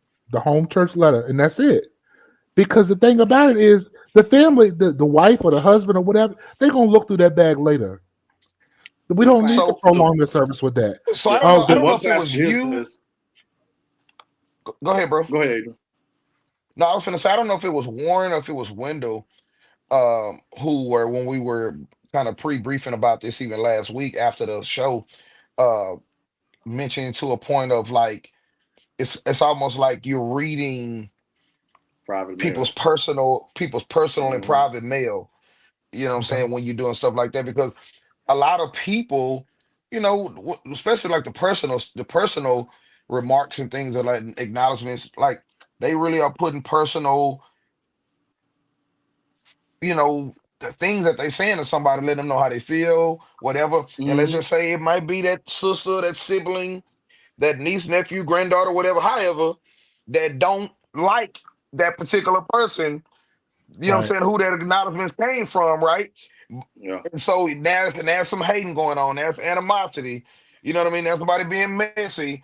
church letter, and that's it. Because the thing about it is, the family, the wife or the husband or whatever, they're gonna look through that bag later. We don't Right. need to So, prolong the service with that. so I The, don't know. Oh, I the don't know one if it was pastor here you. says, Go ahead, bro. "Go ahead, Adrian." No, I was gonna say I don't know if it was Warren or if it was Wendell, who were when we were kind of pre-briefing about this even last week after the show, uh, mentioning to a point of like it's almost like you're reading private people's mail. personal and Mhm. private mail. You know what I'm saying, when you're doing stuff like that, because a lot of people, especially like the personal remarks and things, are like acknowledgments, like they really are putting personal, the things that they saying to somebody, letting them know how they feel, whatever. And let's Mhm. just say it might be that sister, that sibling, that niece, nephew, granddaughter, whatever, however, that don't like that particular person, what I'm Right. saying, who that acknowledgments came from, right? Yeah. And so there's some hating going on, there's animosity, you know what I mean? There's somebody being messy.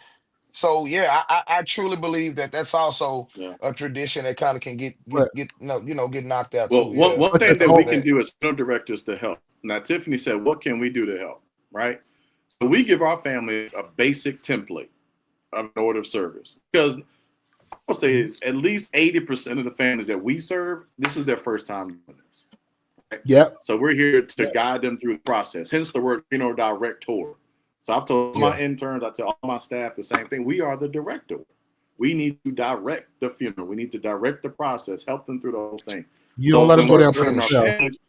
So yeah, I truly believe that that's also Yeah. a tradition that kind of can But get knocked out Well, too. one Yeah, one but thing the that we whole can that. do as film directors to help. Now, Tiffanie said, "What can we do to help?" Right. So we give our families a basic template of an order of service, because I'll say at least 80% of the families that we serve, this is their first time doing this. Right? yep. So we're here to Yeah, guide them through the process. Hence the word funeral director. So I've told my yeah, interns, I tell all my staff the same thing. We are the director. We need to direct the funeral. We need to direct the process, help them through the whole thing. You don't So let them when go we're down by serving our finish. themselves. families,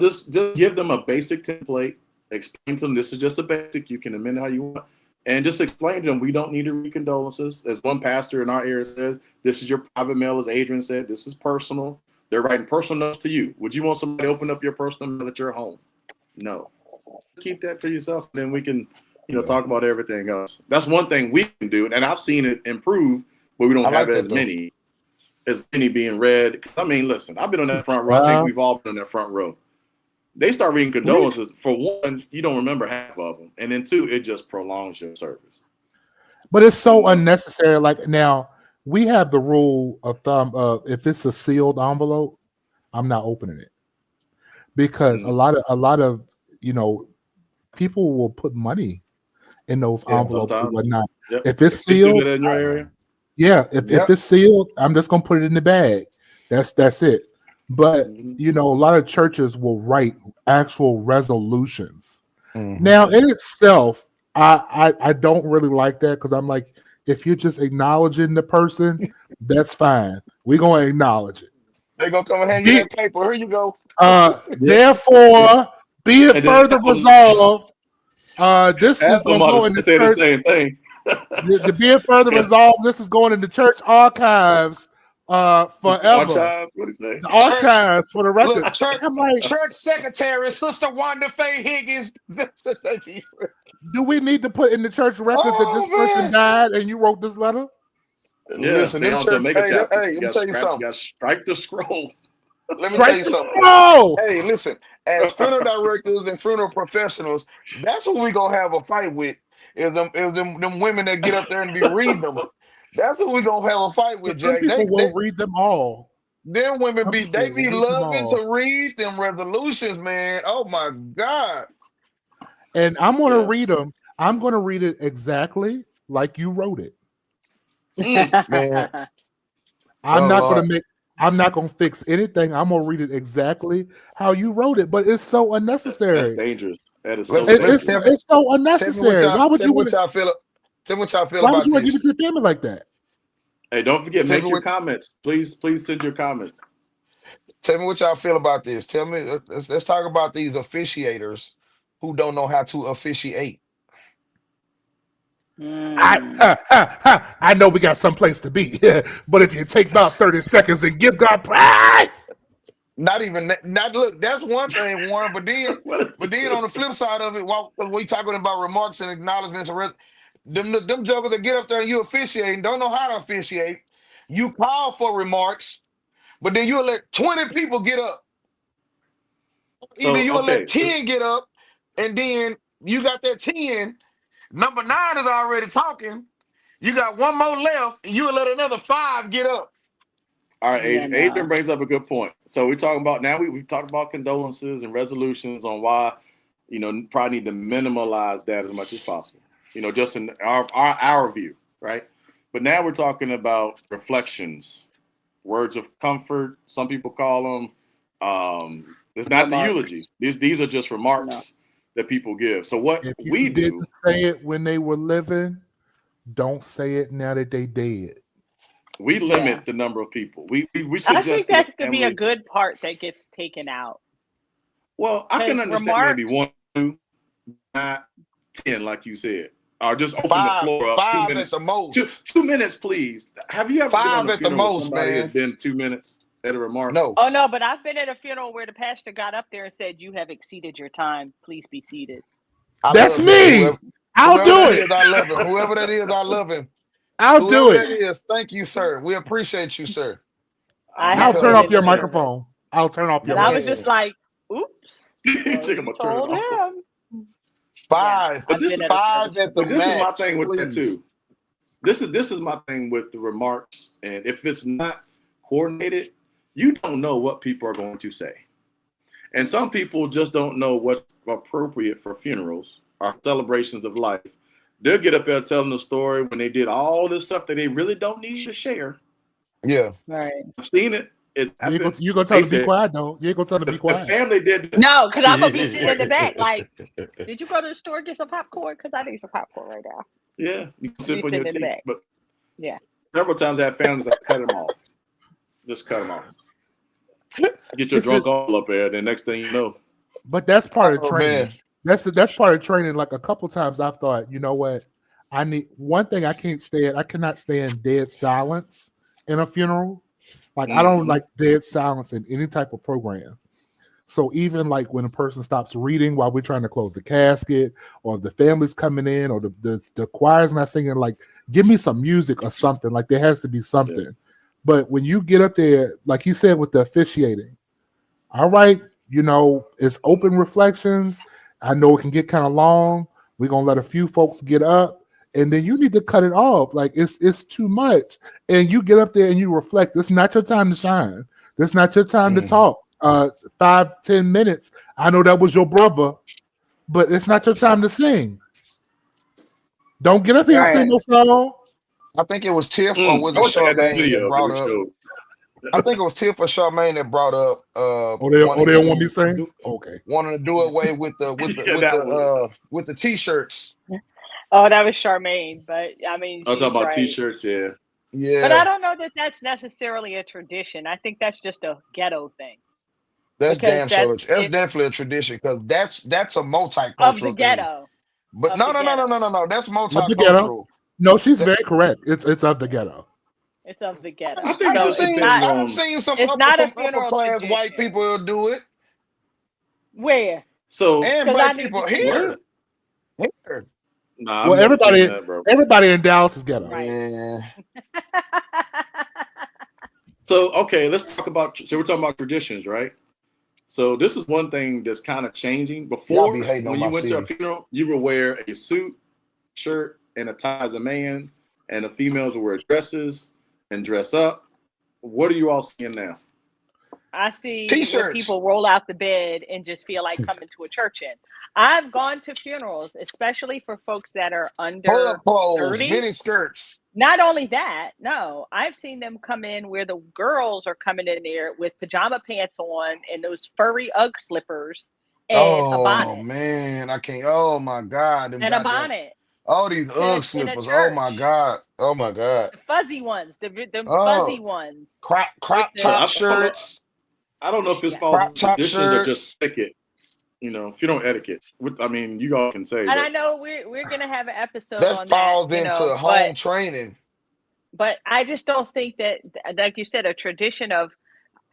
just give them a basic template, explain to them this is just a basic, you can amend it how you want, and just explain to them we don't need to read condolences. As one pastor in our area says, this is your private mail, as Adrian said, this is personal. They're writing personal notes to you. Would you want somebody to open up your personal mail at your home? No. Keep that to yourself, then we can, Yeah, talk about everything else. That's one thing we can do, and I've seen it improve where we don't I have like that though. as many being read. I mean, listen, I've been on that front row. I think Uh, we've all been on that front row. They start reading we, condolences. For one, you don't remember half of them, and then two, it just prolongs your service. but it's You so know, unnecessary. Like now, we have the rule of thumb of if it's a sealed envelope, I'm not opening it because mm, a lot of you know people will put money in those Yeah, envelopes or sometimes, whatnot. yep. If it's They still do sealed, that in your area. yeah, if yep. it's sealed, I'm just gonna put it in the bag. That's it. But Mm-hmm. a lot of churches will write actual resolutions. Hmm. Now, in itself, I don't really like that because I'm like, if you're just acknowledging the person, that's fine. We're gonna acknowledge it. They gonna come and hand you Be that paper. Here you go. Yeah, yeah. therefore, be it And then further resolved. This half is of them gonna ought go to in the say the church. same thing. The be it further Yeah. resolved. This is going in the church archives forever. Archives, what do you say? The Church, archives for the look, records. church, I'm like, church secretary, Sister Wanda Faye Higgins. do we need to put in the church records that this Oh person man. died and you wrote this letter? Yeah, Listen, they them also church. make a Hey, chapter. hey, You let me got to tell you scratch. You something. got to strike the scroll. Let me tell Strike you the something. scroll. Hey, listen, as funeral directors and funeral professionals, that's who we gonna have a fight with. Is them women that get up there and be reading them. That's who we gonna have a fight with, But some Jack. people will read them all. Them women Some they people will be read them loving all. to read them resolutions, man. Oh my God. And I'm going to Yeah. read them. I'm going to read it exactly like you wrote it. Mm. Man, I'm oh not going Lord. to make, I'm not going to fix anything. I'm going to read it exactly how you wrote it. But it's so That's unnecessary. dangerous. That is so Let's It, dangerous. it's so tell me what unnecessary. y'all tell me what y'all feel. Tell me what y'all feel Why would about you want to give it this. to the family like that? Hey, don't forget, Tell make me your what comments. Please send your comments. tell me what y'all feel about this. Tell me let's talk about these officiators who don't know how to officiate. Mm. I know we got some place to be, but if you take about 30 seconds and give God praise, Not even that, not look, that's one thing, Warren. But then, What is but it? then on the flip side of it, while we talking about remarks and acknowledgments, them jokers that get up there and you officiate and don't know how to officiate, you call for remarks, but then you'll let 20 people get up. Either So you'll let okay, 10 get up, and then you got that 10. Number 9 is already talking. You got one more left, and you'll let another 5 get up. all right, Yeah, Adrian no. brings up a good point. So we're talking about now. We've talked about condolences and resolutions on why probably need to minimalize that as much as possible. Just in our view, right? But now we're talking about reflections, words of comfort. Some people call them. It's not the Remarks. eulogy. These are just No. remarks that people give. So what if you we didn't do, say it when they were living, don't say it now that they dead. We limit the number of people. We I suggest think to the that could be a family. good part that gets taken out. Well, I can Because understand maybe 1, 2, not 10, like you said, or just open the Five, floor up 2 five at minutes. the most. 2 minutes, please. Have you ever been on Five a at the funeral where most, somebody has man. been 2 minutes at a remark? No. Oh no, but I've been at a funeral where the pastor got up there and said, "You have exceeded your time. Please be seated." That's love that. me. I'll Whoever do that it. is, I love him. Whoever that is, I love him. I'll do Whoever that it. is, thank you, sir. We appreciate you, sir. I I'll have turn been off in your the funeral. microphone. I'll turn off your And I was microphone. just like, "Oops." You Well, think I'm you gonna turn it told off? him. Five. I've been at a Five funeral. at the But this is my max, thing with that please. too. This is my thing with the remarks, and if it's not coordinated, you don't know what people are going to say. And some people just don't know what's appropriate for funerals or celebrations of life. They'll get up there telling the story when they did all this stuff that they really don't need to share. Yeah. Right. I've seen it. It You happened. ain't gonna tell They them to be said, quiet though. You ain't gonna tell them to be the quiet. family did this. No, because I'm gonna be sitting in the back. Like, did you go to the store and get some popcorn? Because I need some popcorn right now. Yeah, you can Be sip on your sitting in the tea. back. But Yeah. several times I had families that cut them off. Just cut them off. Get your It's drunk a- all up there, the next thing you know. But that's part of Oh, training. man. That's part of training. Like a couple times I've thought, you know what? I need one thing I can't stand. I cannot stand dead silence in a funeral. Like I don't Mhm. like dead silence in any type of program. So even like when a person stops reading while we're trying to close the casket, or the family's coming in, or the choir's not singing, like give me some music or something. Like there has to be something. Yeah. But when you get up there, like he said with the officiating, all right, you know, it's open reflections. I know it can get kind of long. We're gonna let a few folks get up, and then you need to cut it off. Like it's too much. And you get up there and you reflect. It's not your time to shine. It's not your time to talk. 5-10 minutes. I know that was your brother, but it's not your time to sing. Don't get up here and sing Right. no song. I think it was Tiff or was I it wish I had that Charmaine video that for brought the up. show. I think it was Tiff or Charmaine that brought up Oh, they don't want me to sing? Okay. wanting to do away with the Yeah, with the t-shirts. Oh, that was Charmaine, but I mean, I'll she's talk about right. t-shirts, yeah. But I Yeah, don't know that that's necessarily a tradition. I think that's just a ghetto thing that's because damn sure. That's it's definitely a tradition because that's a of the multicultural thing. ghetto. But Of no, the no, no, no, no, ghetto. no, no. That's Of the ghetto. multicultural. No, she's That- very correct. It's of the ghetto. It's of the ghetto. I think it So just it's depends not. I've on. seen some It's not a upper funeral class white tradition. people do it, Where? So and 'Cause I black need people to see here. it. Here. nah, I've Well, never seen that, bro. everybody in Dallas is ghetto. Right. Yeah. So okay, let's talk about. So we're talking about traditions, right? So this is one thing that's kind of changing. Y'all be Before, hating on when my you went to a city. funeral, you would wear a suit, shirt, and a tie as a man, and the females would wear dresses and dress up. What are you all seeing now? I see where T-shirts, people roll out the bed and just feel like coming to a church in. I've gone to funerals, especially for folks that are under club clothes, 30. mini skirts. Not only that, no, I've seen them come in where the girls are coming in there with pajama pants on and those furry Ugg slippers and a Oh bonnet. man, I can't. Oh my God, them And a goddamn. bonnet All these to Ugg in a slippers. Oh my church. God. Oh my God. The fuzzy ones, the fuzzy Oh, ones crop with So top the shirts, I don't know if this yeah. falls crop in top traditions or just shirts. etiquette. You know, funeral etiquette. I mean, you all can say, And I but know we're gonna have an episode That on that, falls you into know, home training. but I just don't think that, like you said, a tradition of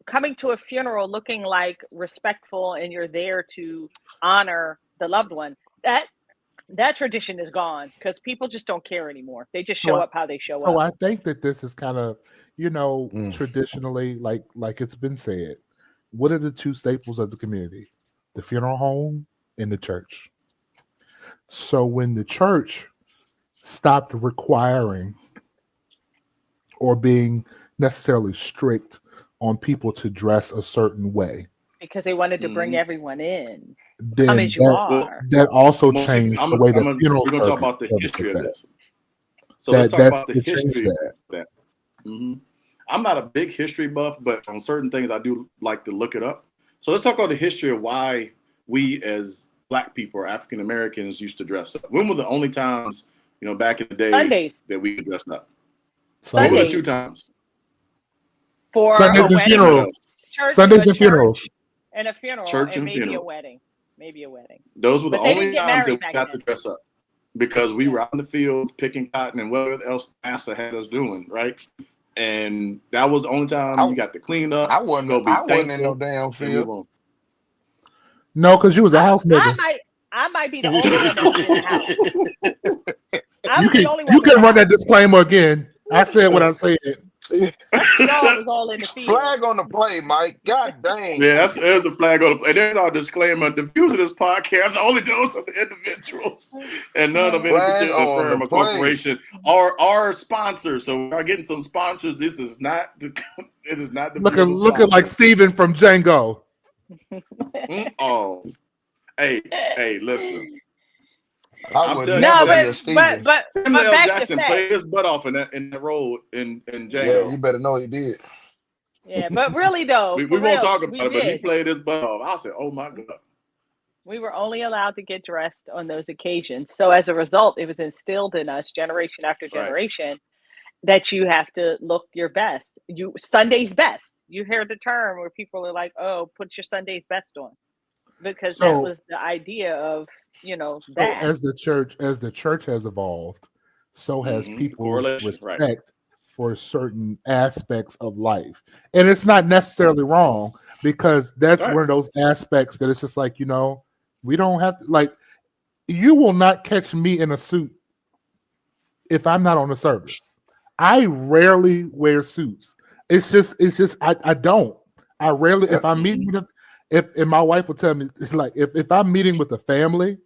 coming to a funeral looking like respectful and you're there to honor the loved one. That tradition is gone because people just don't care anymore. They just So show I, up how they show so up. I think that this is kind of, you know, Mm. traditionally, like it's been said, what are the two staples of the community? The funeral home and the church. So when the church stopped requiring or being necessarily strict on people to dress a certain way, Because they wanted to bring Mhm. everyone in. Come then as you that are. that also Well, changed the way that funeral we're going to talk service about the history of that. this. So let's talk about the It changed history of that. that. Mhm. I'm not a big history buff, but on certain things I do like to look it up. So let's talk about the history of why we as Black people or African Americans used to dress up. When were the only times, you know, back in the day Sundays. that we dressed up? What were the Sundays. two times? For Sundays a and wedding, funerals. church, Sundays a and funerals. and a funeral, Church and and maybe a funeral. wedding. Maybe a wedding. Those were the But they didn't only get times that married we back got to then. dress up because we were out in the field picking cotton and whatever else NASA had us doing, right? And that was the only time you got to clean up. I wasn't in no damn field. No, because you was a house nigga. I might be the only one that was in the house. I was the only one. You can run that disclaimer again. I said what I said. Y'all was all in the field. Flag on the play, Mike. God dang. Yeah, there's a flag on the play. There's our disclaimer. The views of this podcast are only those of the individuals and none of any particular firm or corporation or our sponsors. So we are getting some sponsors. This is not the it is not the looking like Steven from Django. Oh. Hey, listen. I'm telling you, but Samuel L. back Jackson to played his butt off in that role in Django. Yeah, you better know he did. Yeah, but really though, we won't talk about it, but he played his butt off. I said, oh my God. We were only allowed to get dressed on those occasions. So as a result, it was instilled in us generation after generation that you have to look your best. Sunday's best. You hear the term where people are like, oh, put your Sunday's best on. Because that was the idea of, that. As the church has evolved, so has people's respect for certain aspects of life. And it's not necessarily wrong, because that's one of those aspects that it's just like, we don't have to, you will not catch me in a suit if I'm not on the service. I rarely wear suits. It's just I don't. I rarely, if I'm meeting with if my wife will tell me, if I'm meeting with a family,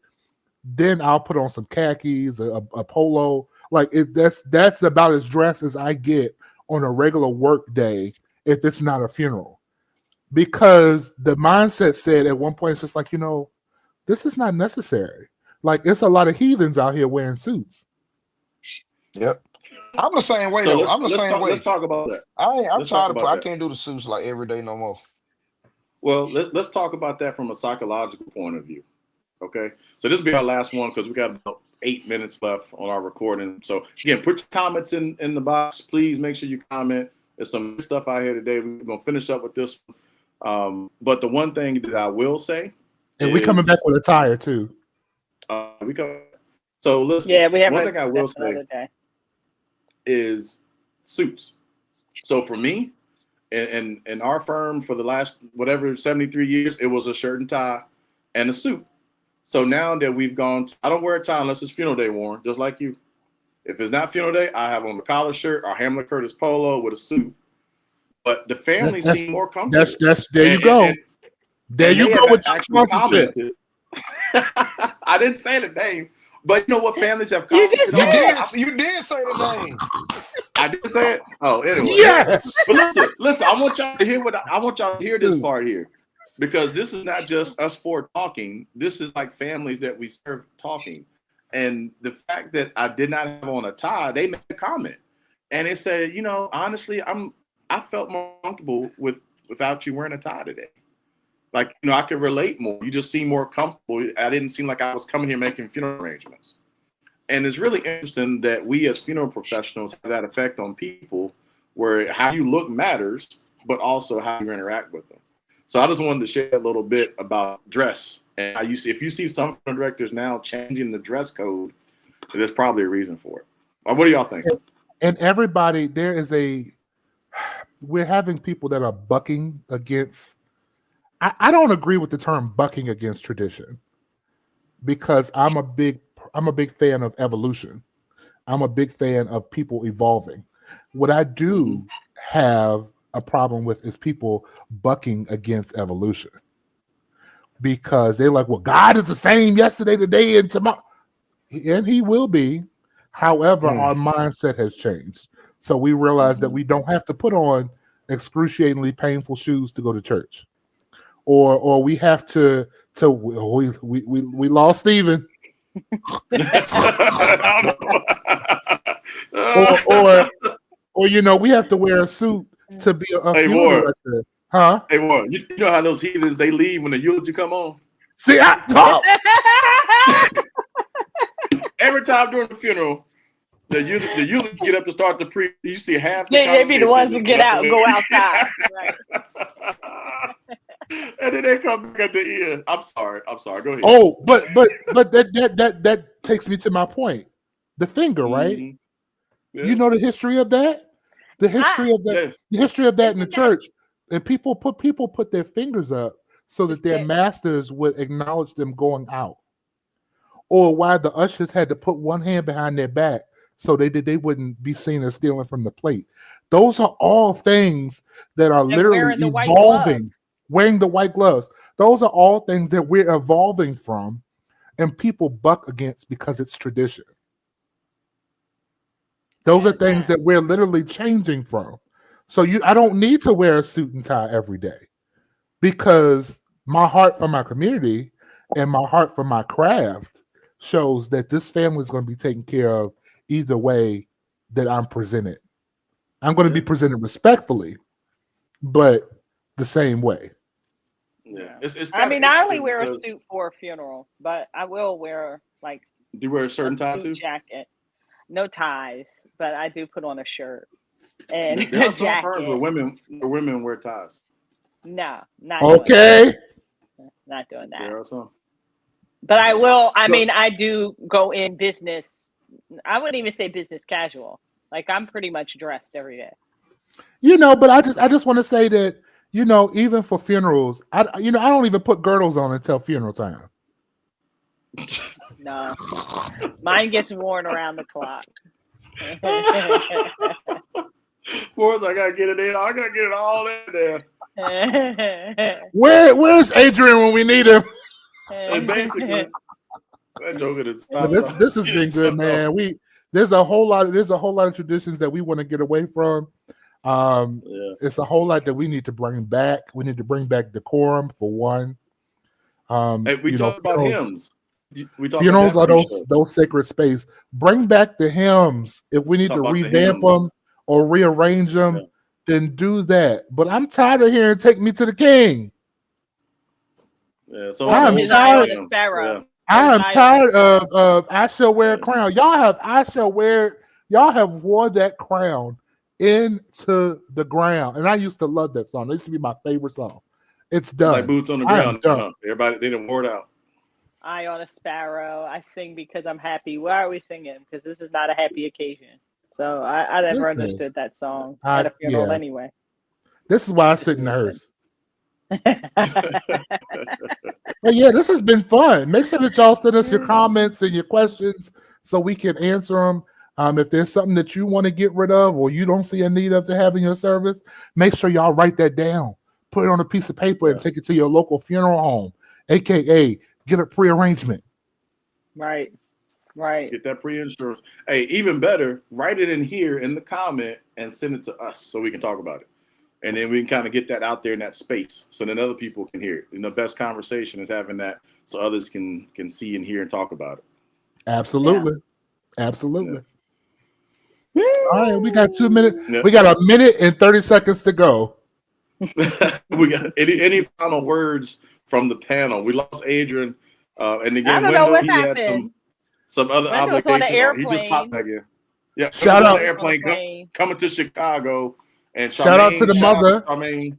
then I'll put on some khakis, a polo. That's about as dressed as I get on a regular work day if it's not a funeral. Because the mindset said at one point, it's just like, this is not necessary. It's a lot of heathens out here wearing suits. Yep. I'm the same way, though. I'm the same way. Let's talk about that. I'm tired of I can't do the suits every day no more. Well, let's talk about that from a psychological point of view. Okay. So this will be our last one because we got about 8 minutes left on our recording. So again, put your comments in the box. Please make sure you comment. There's some good stuff out here today. We're going to finish up with this one. But the one thing that I will say, and we're coming back with a tire too. So listen. Yeah, we have one thing I will say is suits. So for me, in our firm for the last 73 years, it was a shirt and tie and a suit. So now that we've gone, I don't wear a tie unless it's funeral day, Warren, just like you. If it's not funeral day, I have on the collar shirt or Hamlar Curtis polo with a suit. But the family seem more comfortable. There you go. There you go with your sponsorship. I didn't say the name, but you know what families have commented on? You did say the name. I did say it. Oh, anyway. Yes. But listen. I want y'all to hear I want y'all to hear this part here, because this is not just us four talking. This is like families that we serve talking, and the fact that I did not have on a tie, they made a comment, and they said, honestly, I felt more comfortable without you wearing a tie today. I could relate more. You just seem more comfortable. I didn't seem like I was coming here making funeral arrangements. And it's really interesting that we as funeral professionals have that effect on people, where how you look matters, but also how you interact with them. So I just wanted to share a little bit about dress. And if you see some funeral directors now changing the dress code, there's probably a reason for it. What do y'all think? And everybody, we're having people that are bucking against. I don't agree with the term bucking against tradition, because I'm a big fan of evolution. I'm a big fan of people evolving. What I do have a problem with is people bucking against evolution, because they're like, well, God is the same yesterday, today, and tomorrow. And he will be. However, our mindset has changed. So we realize that we don't have to put on excruciatingly painful shoes to go to church. Or we have to we lost Steven. or we have to wear a suit to be a funeral director. Huh? Hey, Warren, you know how those heathens, they leave when the eulogy come on? See, every time during the funeral, They usually get up to start the pre. You see half the They be the ones congregation to get just out and go outside. Right. And then they come back at the end. I'm sorry. Go ahead. Oh, but that takes me to my point. The finger, right? Mhm. Yeah. You know the history of that? The history of that. Yeah. The history of that in the Isn't that- church. And people put their fingers up so that their masters would acknowledge them going out. Or why the ushers had to put one hand behind their back so they wouldn't be seen as stealing from the plate. Those are all things that are literally wearing the white evolving. gloves. Wearing the white gloves. Those are all things that we're evolving from and people buck against because it's tradition. Those are things that we're literally changing from. So I don't need to wear a suit and tie every day because my heart for my community and my heart for my craft shows that this family is going to be taken care of either way that I'm presented. I'm going to be presented respectfully, but the same way. Yeah. It's I mean, I only interesting wear a because- suit for a funeral, but I will wear like Do you wear a shirt and tie suit too? jacket. No ties, but I do put on a shirt and There a are some firms jacket. where women wear ties. No, not doing Okay. that. Not doing that. There are some. But I will. I mean, I do go in business. I wouldn't even say business casual. Like I'm pretty much dressed every day. But I just want to say that, even for funerals, I don't even put girdles on until funeral time. No, mine gets worn around the clock. Boys, I gotta get it in. I gotta get it all in there. Where's Adrian when we need him? And basically, that joke is But this has been good, man. There's a whole lot of traditions that we want to get away from. It's a whole lot that we need to bring back. We need to bring back decorum for one. Hey, we talked about hymns. We talked Funerals about are those sacred space. Bring back the hymns. If we need to revamp them or rearrange them, then do that. But I'm tired of hearing "Take Me to the King." Yeah, so I'm tired. Sparrow. I am tired of "I Shall Wear a Crown." Y'all have wore that crown into the ground, and I used to love that song. It used to be my favorite song. It's done. Like boots on the ground. Everybody, they didn't wore it out. Eye on a sparrow. I sing because I'm happy. Why are we singing? Because this is not a happy occasion. So I never understood that song at a funeral anyway. This is why I sit in the hearse. But yeah, this has been fun. Make sure that y'all send us your comments and your questions so we can answer them. If there's something that you want to get rid of or you don't see a need of to have in your service, make sure y'all write that down. Put it on a piece of paper and take it to your local funeral home, aka get a pre-arrangement. Right. Get that pre-insurance. Hey, even better, write it in here in the comment and send it to us so we can talk about it. And then we can kind of get that out there in that space so then other people can hear it. And the best conversation is having that so others can see and hear and talk about it. Absolutely. Yeah. Absolutely. Yeah. All right, we got 2 minutes. Yeah. We got 1 minute and 30 seconds to go. We got any final words from the panel? We lost Adrian. And again, I don't know what he happened. had some other obligation. He just popped back in. Yeah, shout out airplane coming to Chicago. And Charmaine, shout out to the mother. Charmaine,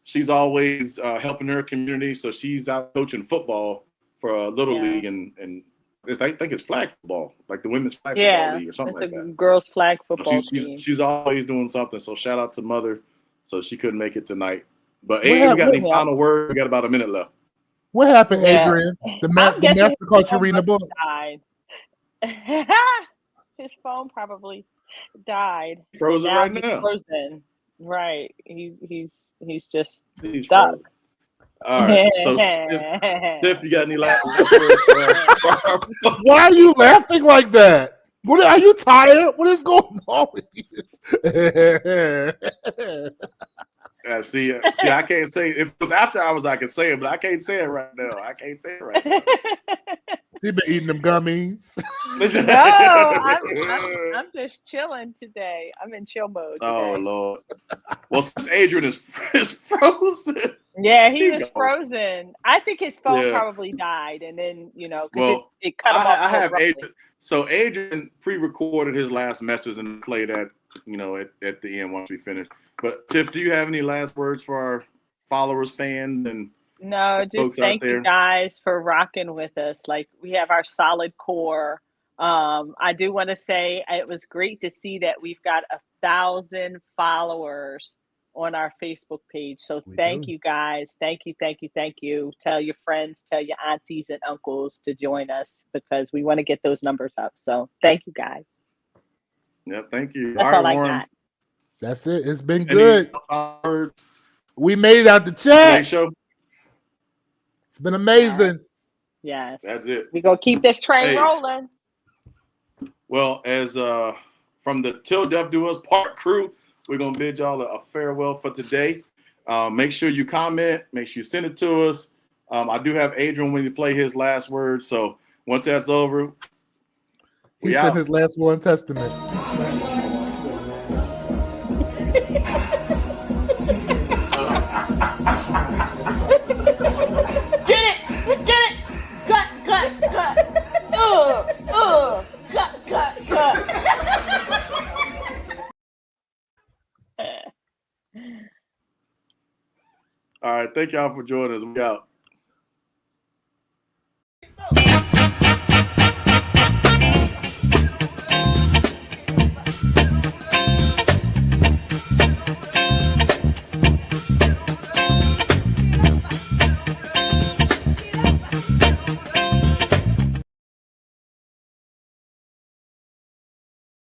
she's always helping her community. So she's out coaching football for Little League and I think it's flag football, like the women's flag football league or something like that. Girls flag football team. She's always doing something. So shout out to mother. So she couldn't make it tonight. But Adrian, got any final word? We got about a minute left. What happened, Adrian? The master caught you reading a book. Died. His phone probably died. Frozen right now. Frozen. Right. He's just stuck. Frozen. All right. So Tiff, you got any last words? Why are you laughing like that? What are you tired? What is going on with you? See, I can't say if it was after hours I could say it, but I can't say it right now. He been eating them gummies. No, I'm just chilling today. I'm in chill mode today. Oh Lord. Well, since Adrian is frozen, Yeah, he He was gone. frozen. I think his phone Yeah. probably died, and then because Well, it cut him off I so have abruptly. Adrian. So Adrian pre-recorded his last message and played that, at the end once we finish. But Tiff, do you have any last words for our followers, fans, and No, just folks out thank you there? guys for rocking with us. Like, we have our solid core. I do want to say it was great to see that we've got 1,000 followers on our Facebook page. So We thank do. you guys. Thank you, thank you, thank you. Tell your friends, tell your aunties and uncles to join us because we want to get those numbers up. So thank you guys. Yeah, thank you. That's all right, all I Warren. got. That's it. It's been Any good. words We made it out the for today's chat. show? It's been amazing. Yes. That's it. We're going to keep this train Hey. rolling. Well, as from the Till Death Do Us Part crew, we're gonna bid y'all a farewell for today. Make sure you comment. Make sure you send it to us. I do have Adrian when you play his last words. So once that's over, He said his last will and testament. Get it, cut, cut. All right, thank y'all for joining us. We out.